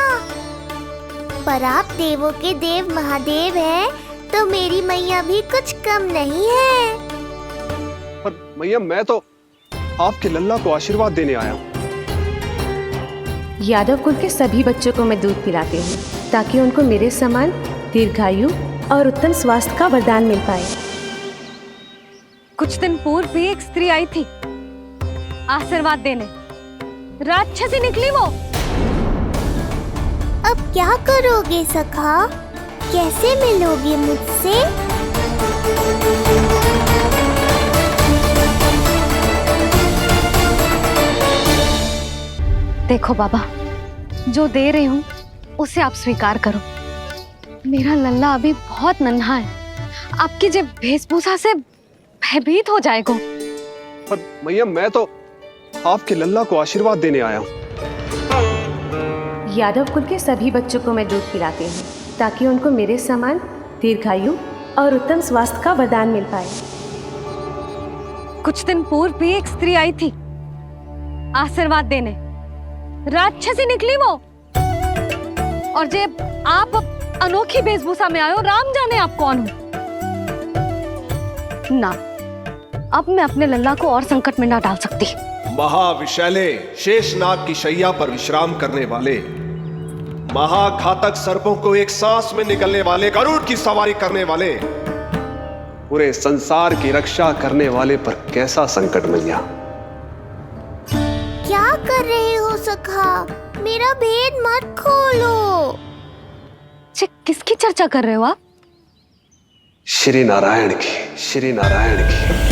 पर आप देवों के देव महादेव हैं, तो मेरी मैया भी कुछ कम नहीं है। पर मैया, मैं तो आपके लल्ला को आशीर्वाद देने आया हूँ। यादव कुल के सभी बच्चों को मैं दूध पिलाती हूँ ताकि उनको मेरे समान दीर्घायु और उत्तम स्वास्थ्य का वरदान मिल पाए। कुछ दिन पूर्व भी एक स्त्री आई थी आशीर्वाद देने, राक्षसी निकली वो। अब क्या करोगे सखा, कैसे मिलोगे मुझसे? देखो बाबा, जो दे रही हूँ उसे आप स्वीकार करो। मेरा लल्ला अभी बहुत नन्हा है, आपकी जब वेशभूषा से भयभीत हो जाएगा। पर मैया, मैं तो आपके लल्ला को आशीर्वाद देने आया हूँ। यादव कुल के सभी बच्चों को मैं दूध पिलाती हूँ ताकि उनको मेरे समान दीर्घायु और उत्तम स्वास्थ्य का वरदान मिल पाए। कुछ दिन पूर्व भी एक स्त्री आई थी आशीर्वाद देने, राक्षसी निकली वो। और जब आप अनोखी वेशभूषा में आए हो, राम जाने आप कौन हो ना। अब मैं अपने लल्ला को और संकट में ना डाल सकती। महाविशैले शेषनाग की शैया पर विश्राम करने वाले, महाघातक सर्पों को एक सांस में निकलने वाले, गरुड़ की सवारी करने वाले, पूरे संसार की रक्षा करने वाले पर कैसा संकट मैया। क्या कर रहे हो सखा, मेरा भेद मत खोलो। किसकी चर्चा कर रहे हो आप? श्री नारायण की, श्री नारायण की।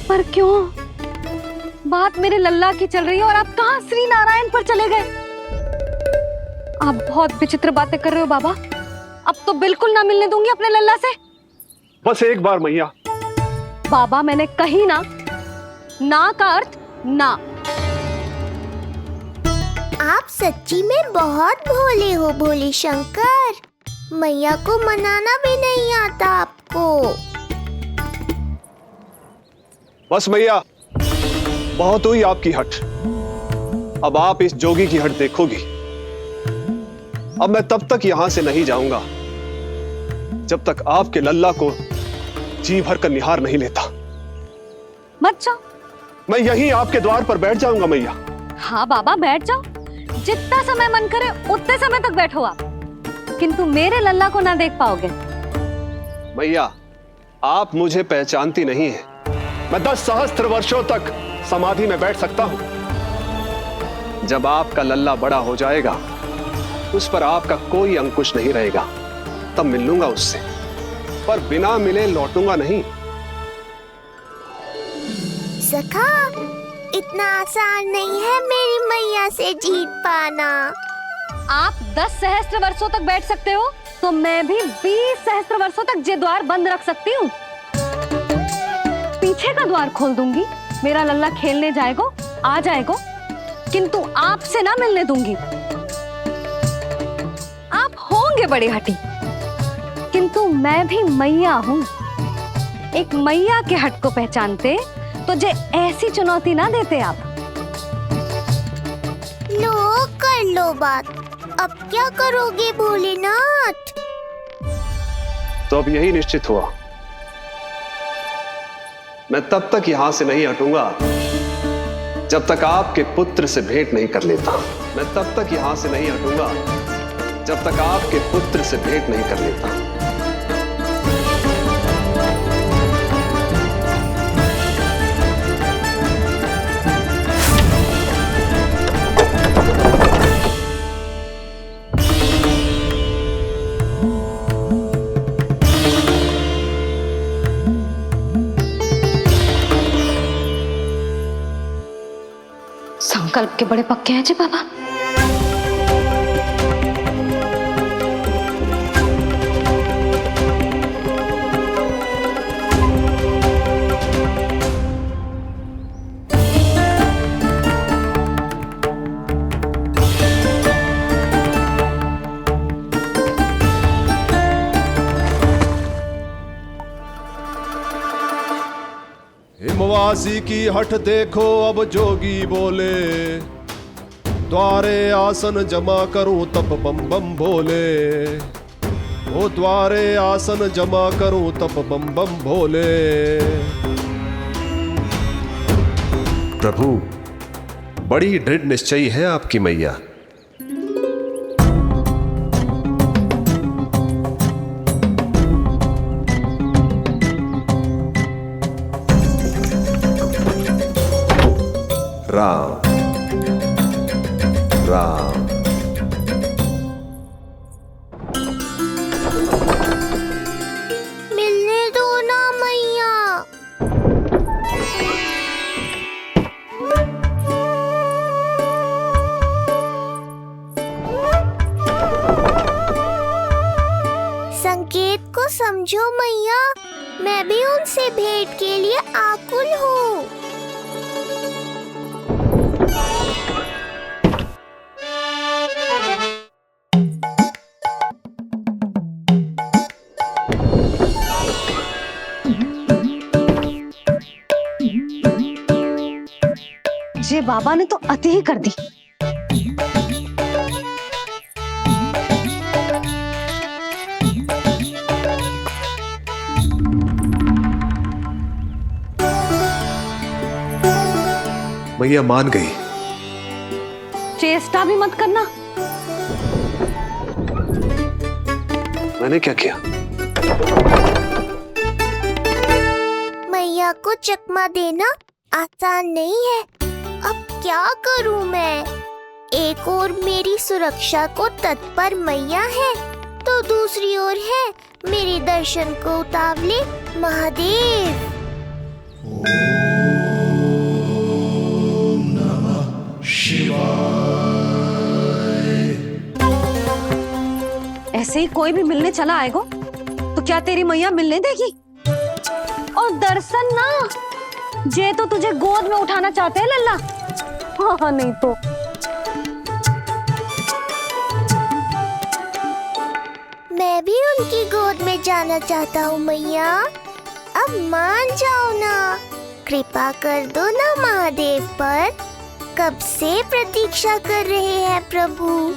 पर क्यों? बात मेरे लल्ला की चल रही है और आप कहाँ श्री नारायण पर चले गए? आप बहुत विचित्र बातें कर रहे हो बाबा। अब तो बिल्कुल ना मिलने दूंगी अपने लल्ला से। बस एक बार मैया। बाबा, मैंने कही ना, ना का अर्थ ना। आप सच्ची में बहुत भोले हो भोले शंकर, मैया को मनाना भी नहीं आता आपको। बस मैया, बहुत हुई आपकी हट। अब आप इस जोगी की हट देखोगी। अब मैं तब तक यहां से नहीं जाऊंगा जब तक आपके लल्ला को जी भर कर निहार नहीं लेता। मत जाओ। मैं यहीं आपके द्वार पर बैठ जाऊंगा मैया। हाँ बाबा, बैठ जाओ, जितना समय मन करे उतने समय तक बैठो आप, किंतु मेरे लल्ला को ना देख पाओगे। मैया, आप मुझे पहचानती नहीं है। मैं 10 सहस्त्र वर्षों तक समाधि में बैठ सकता हूं। जब आपका लल्ला बड़ा हो जाएगा, उस पर आपका कोई अंकुश नहीं रहेगा, तब मिल लूंगा उससे, पर बिना मिले लौटूंगा नहीं। सखा, इतना आसान नहीं है मेरी मैया से जीत पाना। आप 10 सहस्त्र वर्षों तक बैठ सकते हो, तो मैं भी 20 सहस्त्र वर्षों तक ये द्वार बंद रख सकती हूँ। पीछे का द्वार खोल दूंगी, मेरा लल्ला खेलने जाएगा, आ जाएगा, किंतु आपसे ना मिलने दूंगी। आप होंगे बड़ी हठी, किंतु मैं भी मैया हूँ। एक मैया के हट को पहचानते तो जे ऐसी चुनौती ना देते आप। लो कर लो बात। अब क्या करोगे भोलेनाथ? तो अब यही निश्चित हुआ, मैं तब तक यहां से नहीं हटूंगा जब तक आपके पुत्र से भेंट नहीं कर लेता। मैं तब तक यहां से नहीं हटूंगा जब तक आपके पुत्र से भेंट नहीं कर लेता। संकल्प के बड़े पक्के हैं जी बाबा। हिमवासी की हठ देखो अब जोगी बोले, द्वारे आसन जमा करूं तब बम बम भोले। ओ द्वारे आसन जमा करूं तब बम बम भोले। प्रभु, बड़ी दृढ़ निश्चयी है आपकी मैया। राम राम। मिलने दो ना मैया। संकेत को समझो मैया, मैं भी उनसे भेंट के लिए आकुल हूँ। ये बाबा ने तो अति ही कर दी। मैया मान गई। चेष्टा भी मत करना। मैंने क्या किया? मैया को चकमा देना आसान नहीं है। अब क्या करूं मैं? एक ओर मेरी सुरक्षा को तत्पर मैया है, तो दूसरी ओर है मेरे दर्शन को उतावले महादेव। ऐसे ही कोई भी मिलने चला आएगा तो क्या तेरी मैया मिलने देगी? और दर्शन ना, जे तो तुझे गोद में उठाना चाहते हैं लल्ला। हाँ नहीं तो मैं भी उनकी गोद में जाना चाहता हूँ मैया। अब मान जाओ ना, कृपा कर दो ना महादेव पर। कब से प्रतीक्षा कर रहे हैं प्रभु।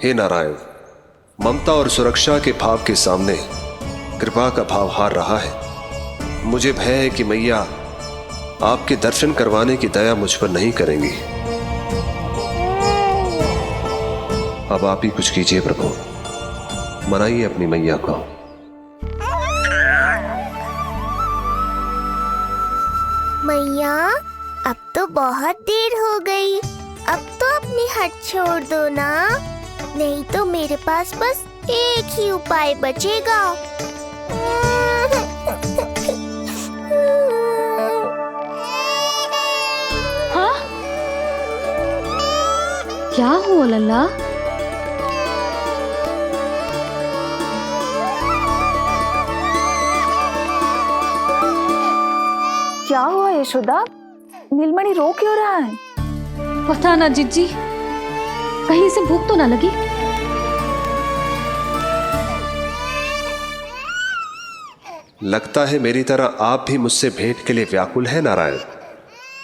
हे नारायण, ममता और सुरक्षा के भाव के सामने कृपा का भाव हार रहा है। मुझे भय है कि मैया आपके दर्शन करवाने की दया मुझ पर नहीं करेंगी। अब आप ही कुछ कीजिए प्रभु, मनाइए अपनी मैया को। मैया, अब तो बहुत देर हो गई। अब तो अपनी हट छोड़ दो ना। नहीं तो मेरे पास बस एक ही उपाय बचेगा। हाँ? क्या हुआ लल्ला? क्या हुआ यशोदा? नीलमणि रो क्यों रहा है? पता ना जीजी, कहीं से भूख तो ना लगी। लगता है मेरी तरह आप भी मुझसे भेंट के लिए व्याकुल है नारायण।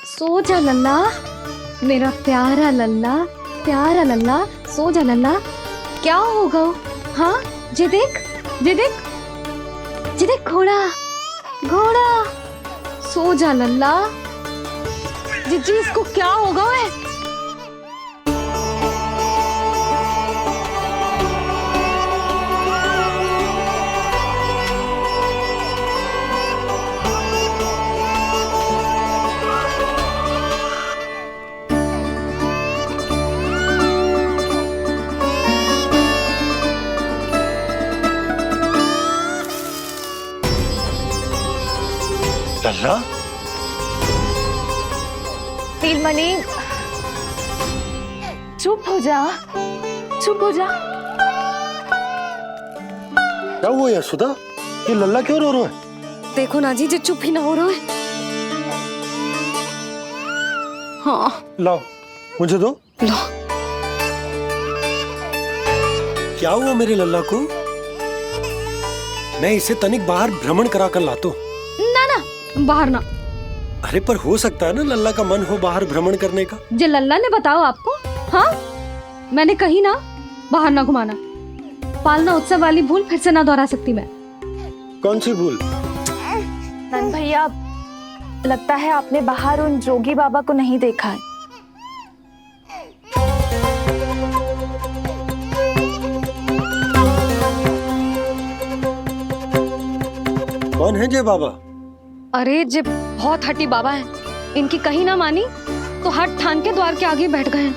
सो जा लल्ला, मेरा प्यारा लल्ला, प्यारा लल्ला, सो जा लल्ला। क्या होगा? हाँ, जे देख, जे देख, जे देख, घोड़ा, घोड़ा। सो जा लल्ला। जीजी इसको क्या होगा? है लल्ला, नीलमणि, चुप हो जा, चुप हो जा। क्या हुआ यशोदा? ये लल्ला क्यों रो रहा है? देखो ना जीजी, चुप ही ना हो रहा है। हाँ, लाओ, मुझे दो। लो। क्या हुआ मेरे लल्ला को? मैं इसे तनिक बाहर भ्रमण करा कर लाता हूँ। ना ना, बाहर ना। अरे पर हो सकता है ना लल्ला का मन हो बाहर भ्रमण करने का। जे लल्ला ने बताओ आपको? हाँ, मैंने कही ना बाहर ना घुमाना। पालना उत्सव वाली भूल फिर से ना दोहरा सकती मैं। कौन सी भूल? नंद भैया, लगता है आपने बाहर उन जोगी बाबा को नहीं देखा है। कौन है जय बाबा? अरे जे बहुत हट्टी बाबा है, इनकी कहीं ना मानी तो हट ठान के द्वार के आगे बैठ गए।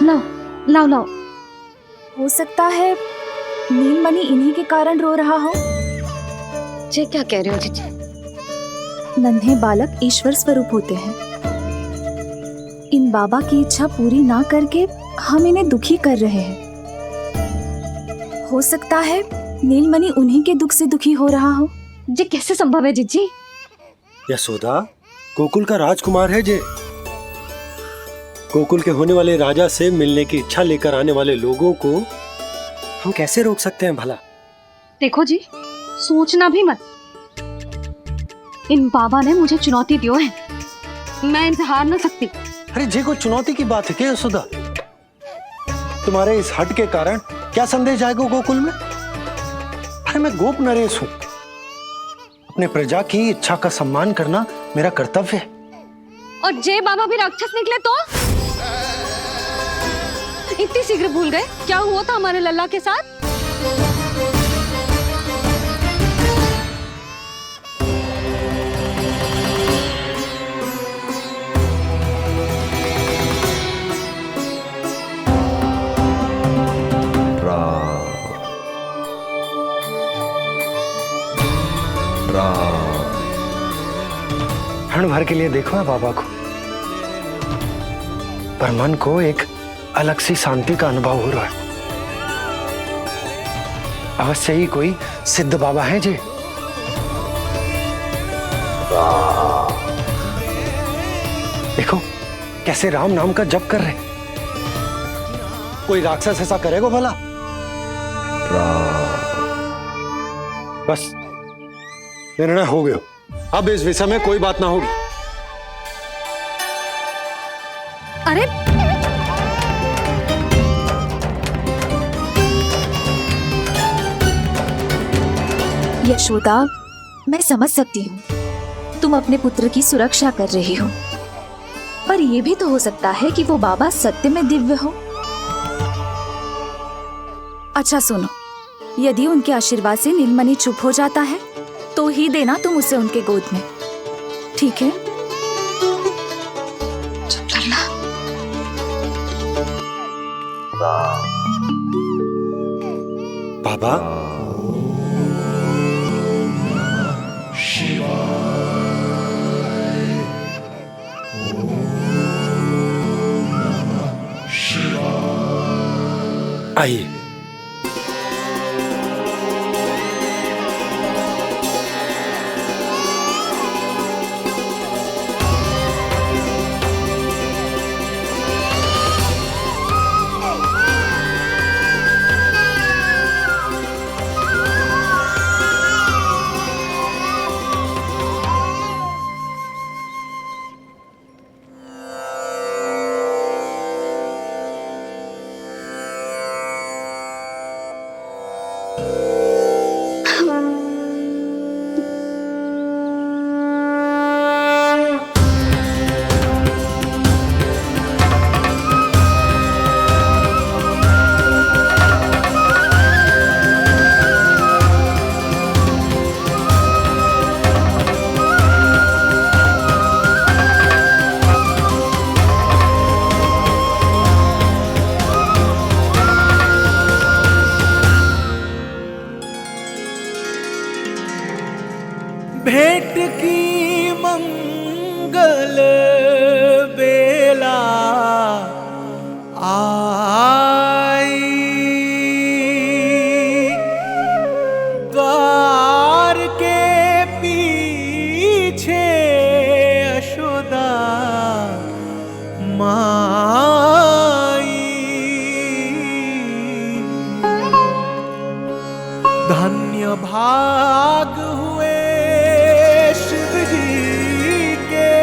लाओ लाओ लाओ। हो सकता है नीलमणि इन्हीं के कारण रो रहा हो। जे क्या कह रहे हो जीजी? नन्हे बालक ईश्वर स्वरूप होते हैं। इन बाबा की इच्छा पूरी ना करके हम इन्हें दुखी कर रहे हैं। हो सकता है नीलमणि उन्हीं के दुख से दुखी हो रहा हो। जे कैसे संभव है जीजी? यशोदा, गोकुल का राजकुमार है जे। गोकुल के होने वाले राजा से मिलने की इच्छा लेकर आने वाले लोगों को हम कैसे रोक सकते हैं भला? देखो जी, सोचना भी मत। इन बाबा ने मुझे चुनौती दियो है, मैं इनसे हार ना सकती। अरे जे कोई चुनौती की बात है क्या यशोदा? तुम्हारे इस हट के कारण क्या संदेश जाएगा गोकुल में? अरे मैं गोप नरेश हूं। अपने प्रजा की इच्छा का सम्मान करना मेरा कर्तव्य है। और जय बाबा भी राक्षस निकले तो? इतनी शीघ्र भूल गए क्या हुआ था हमारे लल्ला के साथ? क्षण भर के लिए देखो है बाबा को, पर मन को एक अलग सी शांति का अनुभव हो रहा है। अवश्य ही कोई सिद्ध बाबा है जी। देखो कैसे राम नाम का जप कर रहे। कोई राक्षस ऐसा करेगा भला? बस निर्णय हो गया, अब इस विषय में कोई बात ना होगी। अरे यशोदा, मैं समझ सकती हूँ तुम अपने पुत्र की सुरक्षा कर रही हो, पर यह भी तो हो सकता है कि वो बाबा सत्य में दिव्य हो। अच्छा सुनो, यदि उनके आशीर्वाद से नीलमणि चुप हो जाता है तो ही देना तुम उसे उनके गोद में, ठीक है? चुप लल्ला, बाबा आइए। भेंट की मंगल बेला आई, द्वार के पीछे यशोदा माई। धन्य भाग हुए शिव जी के,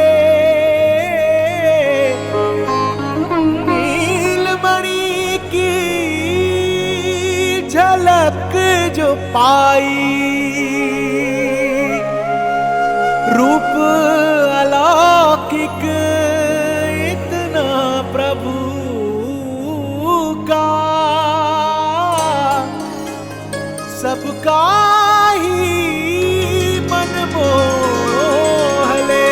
नीलमणि की झलक जो पाई। रूप अलौकिक इतना प्रभु का, सबका ही मन मोह ले।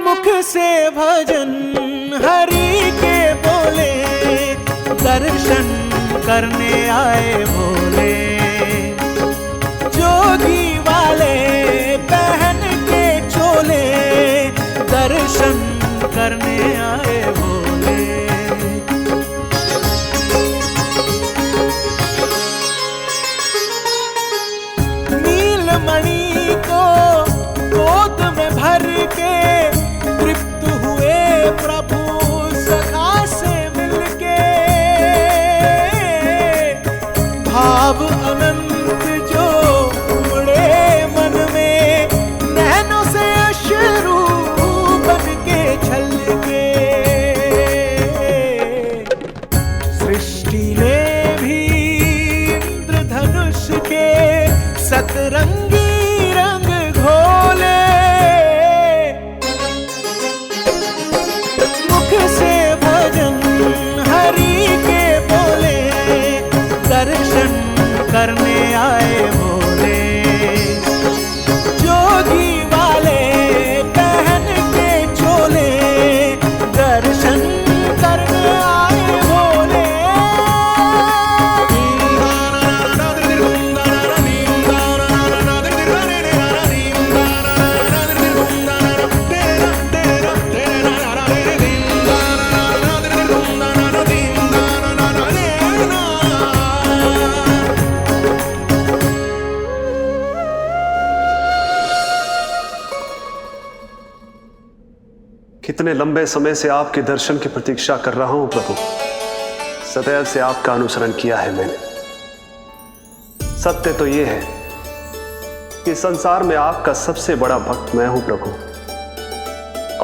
मुख से भजन हरि के बोले, दर्शन करने आए भोले। जोगी वाले पहन के चोले, दर्शन करने आए भोले। नीलमणि को गोद में भर के तृप्त हुए प्रभु सखा से मिलके। भाव अनंत जो उमड़े मन में, नैनों से अश्रु बन के छलके। सृष्टि ने भी इंद्रधनुष के सतरंगी रंग घोले। मुख से भजन हरि के बोले, दर्शन करने आए भोले। जोगी वाले पहन के चोले, दर्शन करने आए भोले। कितने लंबे समय से आपके दर्शन की प्रतीक्षा कर रहा हूं प्रभु। सदैव से आपका अनुसरण किया है मैंने। सत्य तो यह है कि संसार में आपका सबसे बड़ा भक्त मैं हूं प्रभु,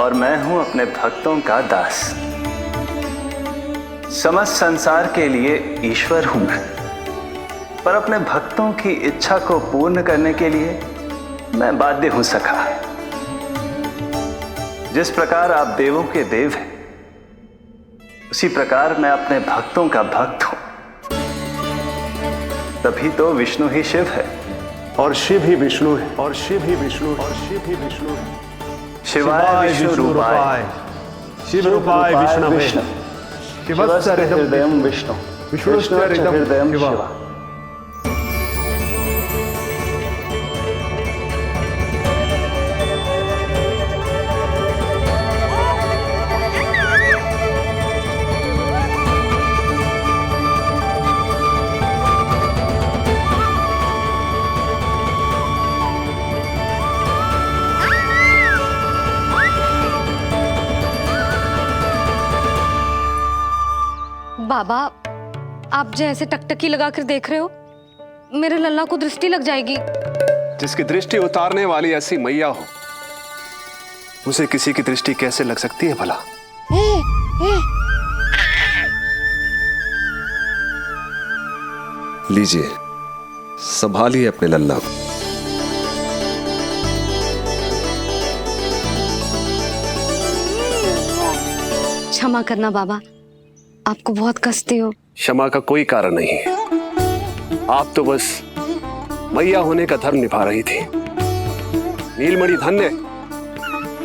और मैं हूं अपने भक्तों का दास। समस्त संसार के लिए ईश्वर हूं मैं, पर अपने भक्तों की इच्छा को पूर्ण करने के लिए मैं बाध्य हूं सखा। जिस प्रकार आप देवों के देव हैं, उसी प्रकार मैं अपने भक्तों का भक्त हूं। तभी तो विष्णु ही शिव है, और शिव ही विष्णु है, और शिव ही विष्णु है, और शिव ही विष्णु है। शिवाय विष्णु रूपाय, शिव रूपाय विष्णवे, शिवस्य हृदयं विष्णु, विष्णुश्च हृदयं शिव। बाबा, आप जो ऐसे टकटकी लगाकर देख रहे हो, मेरे लल्ला को दृष्टि लग जाएगी। जिसकी दृष्टि उतारने वाली ऐसी मैया हो, उसे किसी की दृष्टि कैसे लग सकती है भला? लीजिए, संभालिए अपने लल्ला को। क्षमा करना बाबा, आपको बहुत कष्ट हो। क्षमा का कोई कारण नहीं है। आप तो बस मैया होने का धर्म निभा रही थी। नीलमणि धन्य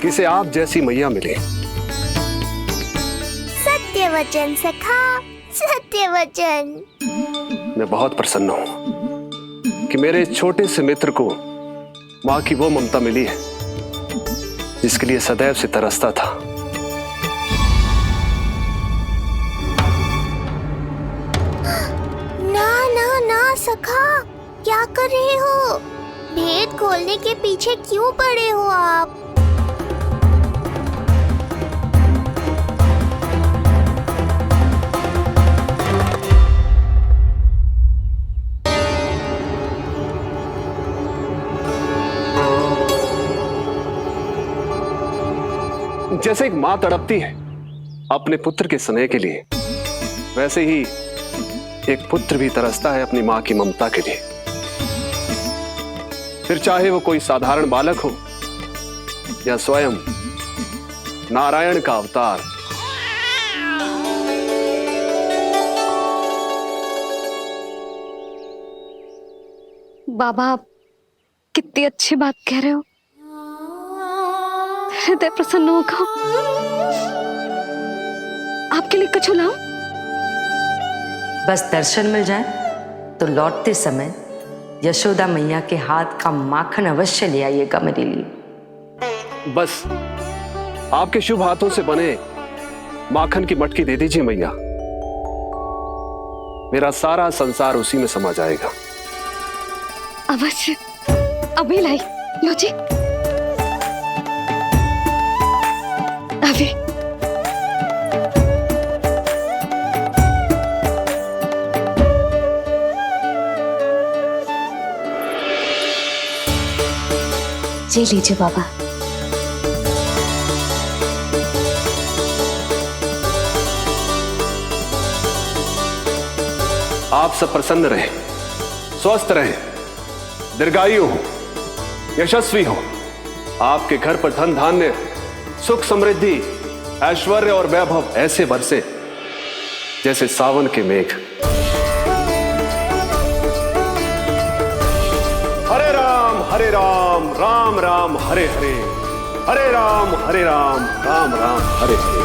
किसे आप जैसी मैया मिले। सत्य वचन सखा, सत्य वचन। मैं बहुत प्रसन्न हूं कि मेरे छोटे से मित्र को माँ की वो ममता मिली है जिसके लिए सदैव से तरसता था। सखा, क्या कर रहे हो? भेद खोलने के पीछे क्यों पड़े हो आप? जैसे एक माँ तड़पती है अपने पुत्र के स्नेह के लिए, वैसे ही एक पुत्र भी तरसता है अपनी मां की ममता के लिए। फिर चाहे वो कोई साधारण बालक हो या स्वयं नारायण का अवतार। बाबा, आप कितनी अच्छी बात कह रहे हो। हृदय प्रसन्न होगा। आपके लिए कुछ लाऊं? बस दर्शन मिल जाए तो लौटते समय यशोदा मैया के हाथ का माखन अवश्य ले आइएगा मेरे लिए। बस आपके शुभ हाथों से बने माखन की मटकी दे दीजिए मैया, मेरा सारा संसार उसी में समा जाएगा। अवश्य, अभी लाई। लो जी, अभी। जी लीजिए बाबा। आप सब प्रसन्न रहे, स्वस्थ रहे, दीर्घायु हो, यशस्वी हो। आपके घर पर धन धान्य, सुख समृद्धि, ऐश्वर्य और वैभव ऐसे बरसे जैसे सावन के मेघ। हरे राम, राम राम हरे हरे, हरे राम, राम राम हरे हरे।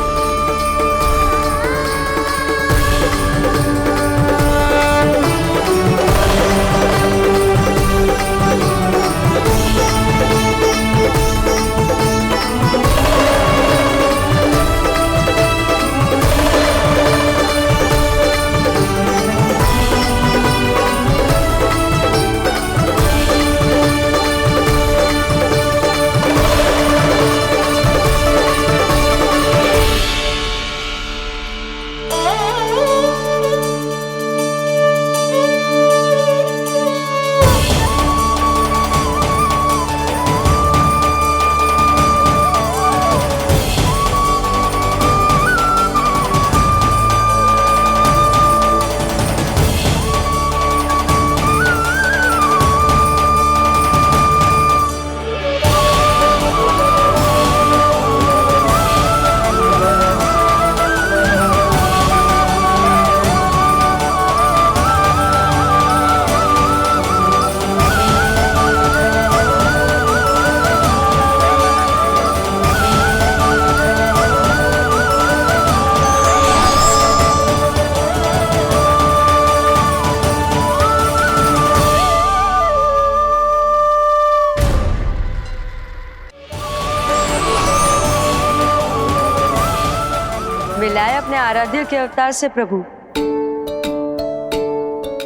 आराध्य के अवतार से प्रभु।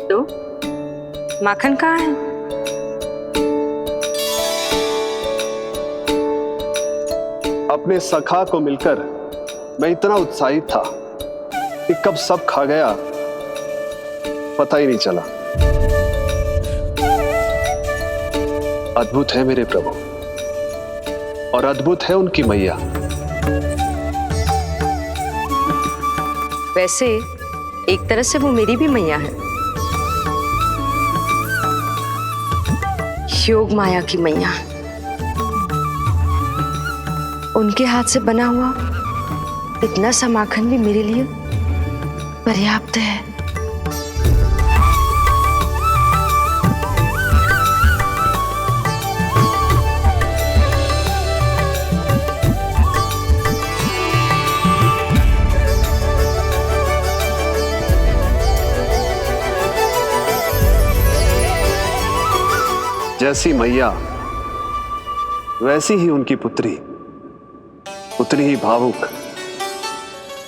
तो माखन कहाँ है? अपने सखा को मिलकर मैं इतना उत्साहित था कि कब सब खा गया पता ही नहीं चला। अद्भुत है मेरे प्रभु और अद्भुत है उनकी मैया। वैसे एक तरह से वो मेरी भी मैया है, योग माया की मैया। उनके हाथ से बना हुआ इतना सा माखन भी मेरे लिए पर्याप्त है। जैसी मैया वैसी ही उनकी पुत्री, उतनी ही भावुक,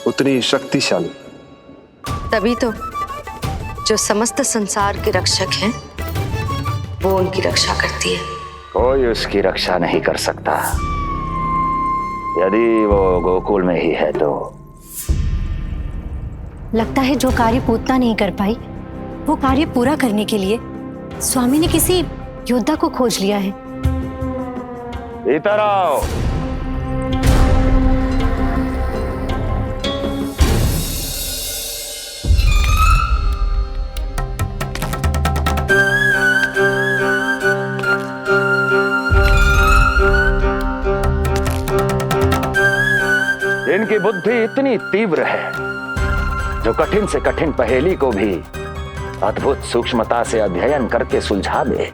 उतनी ही शक्तिशाली। तभी तो जो समस्त संसार के रक्षक हैं वो उनकी रक्षा करती है। कोई उसकी रक्षा नहीं कर सकता। यदि वो गोकुल में ही है तो। लगता है जो कार्य पूतना नहीं कर पाई वो कार्य पूरा करने के लिए स्वामी ने किसी योद्धा को खोज लिया है। इधर आओ। इनकी बुद्धि इतनी तीव्र है जो कठिन से कठिन पहेली को भी अद्भुत सूक्ष्मता से अध्ययन करके सुलझा दे।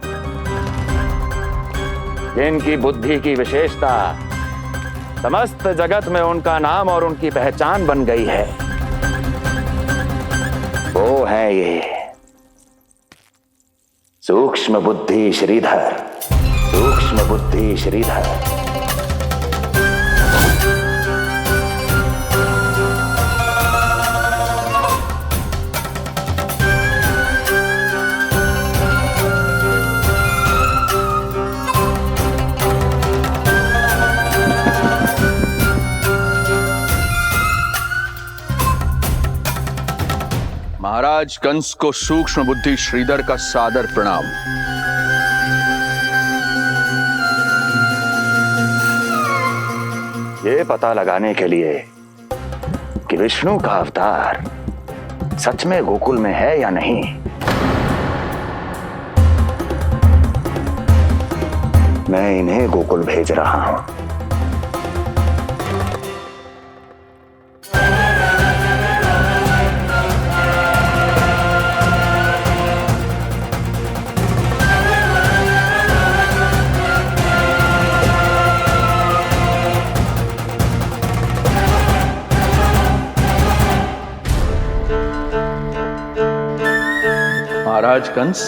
इनकी बुद्धि की विशेषता समस्त जगत में उनका नाम और उनकी पहचान बन गई है। वो है ये सूक्ष्म बुद्धि श्रीधर, सूक्ष्म बुद्धि श्रीधर। महाराज कंस को सूक्ष्म बुद्धि श्रीधर का सादर प्रणाम। ये पता लगाने के लिए कि विष्णु का अवतार सच में गोकुल में है या नहीं, मैं इन्हें गोकुल भेज रहा हूं। महाराज कंस,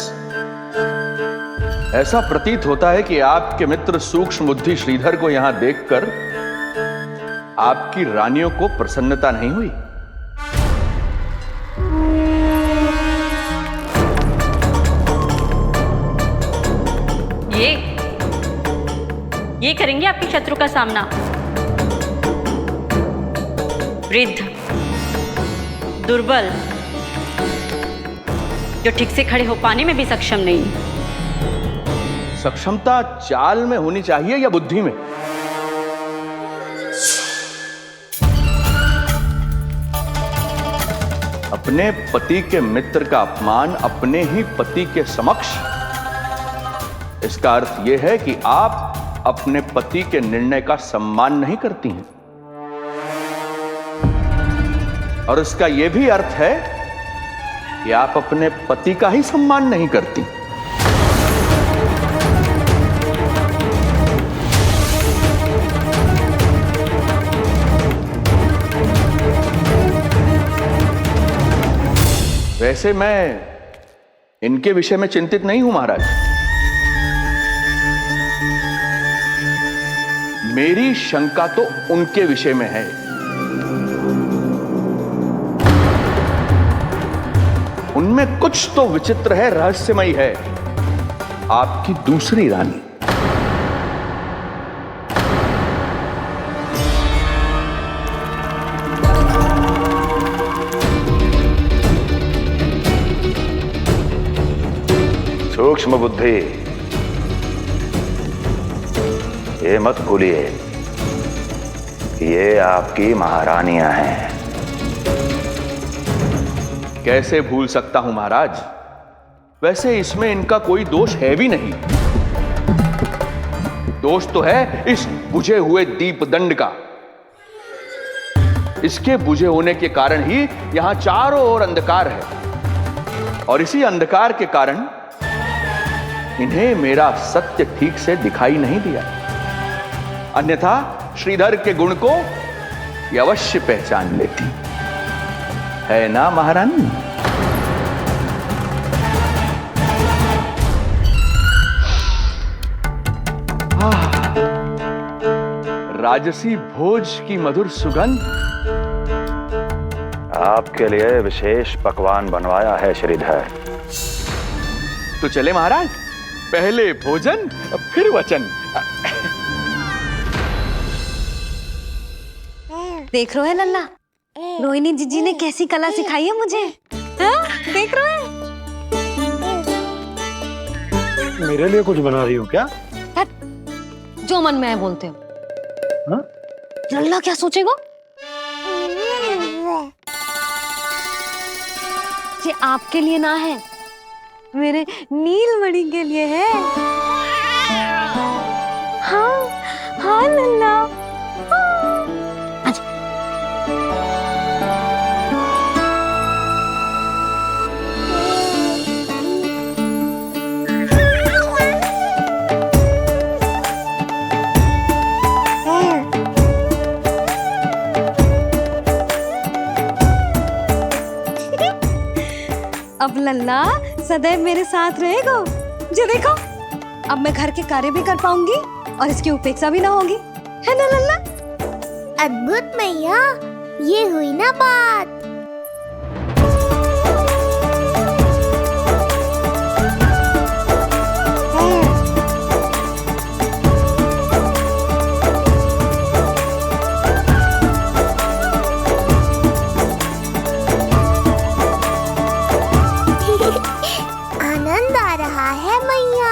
ऐसा प्रतीत होता है कि आपके मित्र सूक्ष्म बुद्धि श्रीधर को यहां देखकर आपकी रानियों को प्रसन्नता नहीं हुई। ये करेंगे आपके शत्रु का सामना। वृद्ध, दुर्बल, जो ठीक से खड़े हो पाने में भी सक्षम नहीं। सक्षमता चाल में होनी चाहिए या बुद्धि में? अपने पति के मित्र का अपमान अपने ही पति के समक्ष, इसका अर्थ यह है कि आप अपने पति के निर्णय का सम्मान नहीं करती हैं। और इसका यह भी अर्थ है कि आप अपने पति का ही सम्मान नहीं करती। वैसे मैं इनके विषय में चिंतित नहीं हूं महाराज। मेरी शंका तो उनके विषय में है। उनमें कुछ तो विचित्र है, रहस्यमयी है। आपकी दूसरी रानी। सूक्ष्म बुद्धि, ये मत भूलिए कि ये आपकी महारानियां हैं। कैसे भूल सकता हूं महाराज? वैसे इसमें इनका कोई दोष है भी नहीं। दोष तो है इस बुझे हुए दीपदंड का। इसके बुझे होने के कारण ही यहां चारों ओर अंधकार है, और इसी अंधकार के कारण इन्हें मेरा सत्य ठीक से दिखाई नहीं दिया। अन्यथा श्रीधर के गुण को ये अवश्य पहचान लेती, है ना महारानी? राजसी भोज की मधुर सुगंध। आपके लिए विशेष पकवान बनवाया है श्रीधर। तो चले महाराज, पहले भोजन फिर वचन। देख रहे हो लल्ला, रोहिणी जीजी ने कैसी कला सिखाई है मुझे। हाँ? देख रहे हो? मेरे लिए कुछ बना रही हो क्या? जो मन में है बोलते हो। हाँ? लल्ला क्या सोचेगा? ये आपके लिए ना है, मेरे नीलमणि के लिए है। हाँ हाँ लल्ला। अब लल्ला सदैव मेरे साथ रहेगा। जो देखो, अब मैं घर के कार्य भी कर पाऊंगी और इसकी उपेक्षा भी ना होगी, है ना लल्ला? अद्भुत मैया, ये हुई ना बात। आनंद आ रहा है मैया।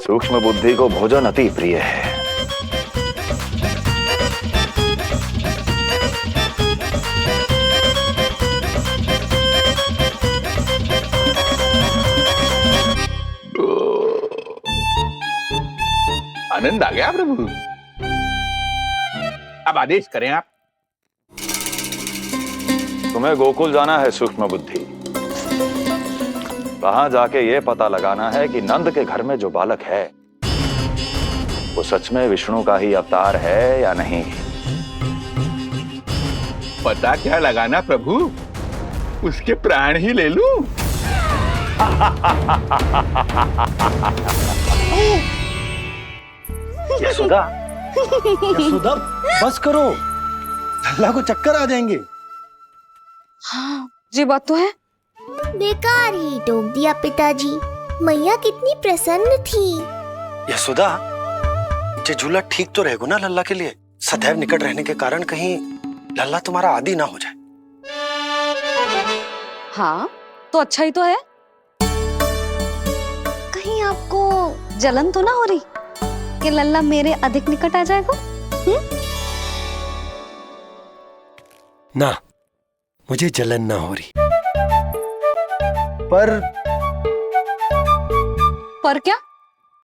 सूक्ष्म बुद्धि को भोजन अति प्रिय है। आनंद आ गया प्रभु। अब आदेश करें आप। तुम्हें गोकुल जाना है सूक्ष्म बुद्धि। वहां जाके ये पता लगाना है कि नंद के घर में जो बालक है वो सच में विष्णु का ही अवतार है या नहीं। पता क्या लगाना प्रभु? उसके प्राण ही ले लूं। यशोदा, यशोदा, बस करो, लल्ला को चक्कर आ जाएंगे। हाँ, ये बात तो है। बेकार ही टोक दिया पिताजी। मैया कितनी प्रसन्न थी। यशोदा, ये झूला ठीक तो रहेगा ना लल्ला के लिए? सदैव निकट रहने के कारण कहीं लल्ला तुम्हारा आदी ना हो जाए। हाँ, तो अच्छा ही तो है। कहीं आपको जलन तो ना हो रही कि लल्ला मेरे अधिक निकट आ जाएगा? ना, मुझे जलन ना हो रही। पर क्या?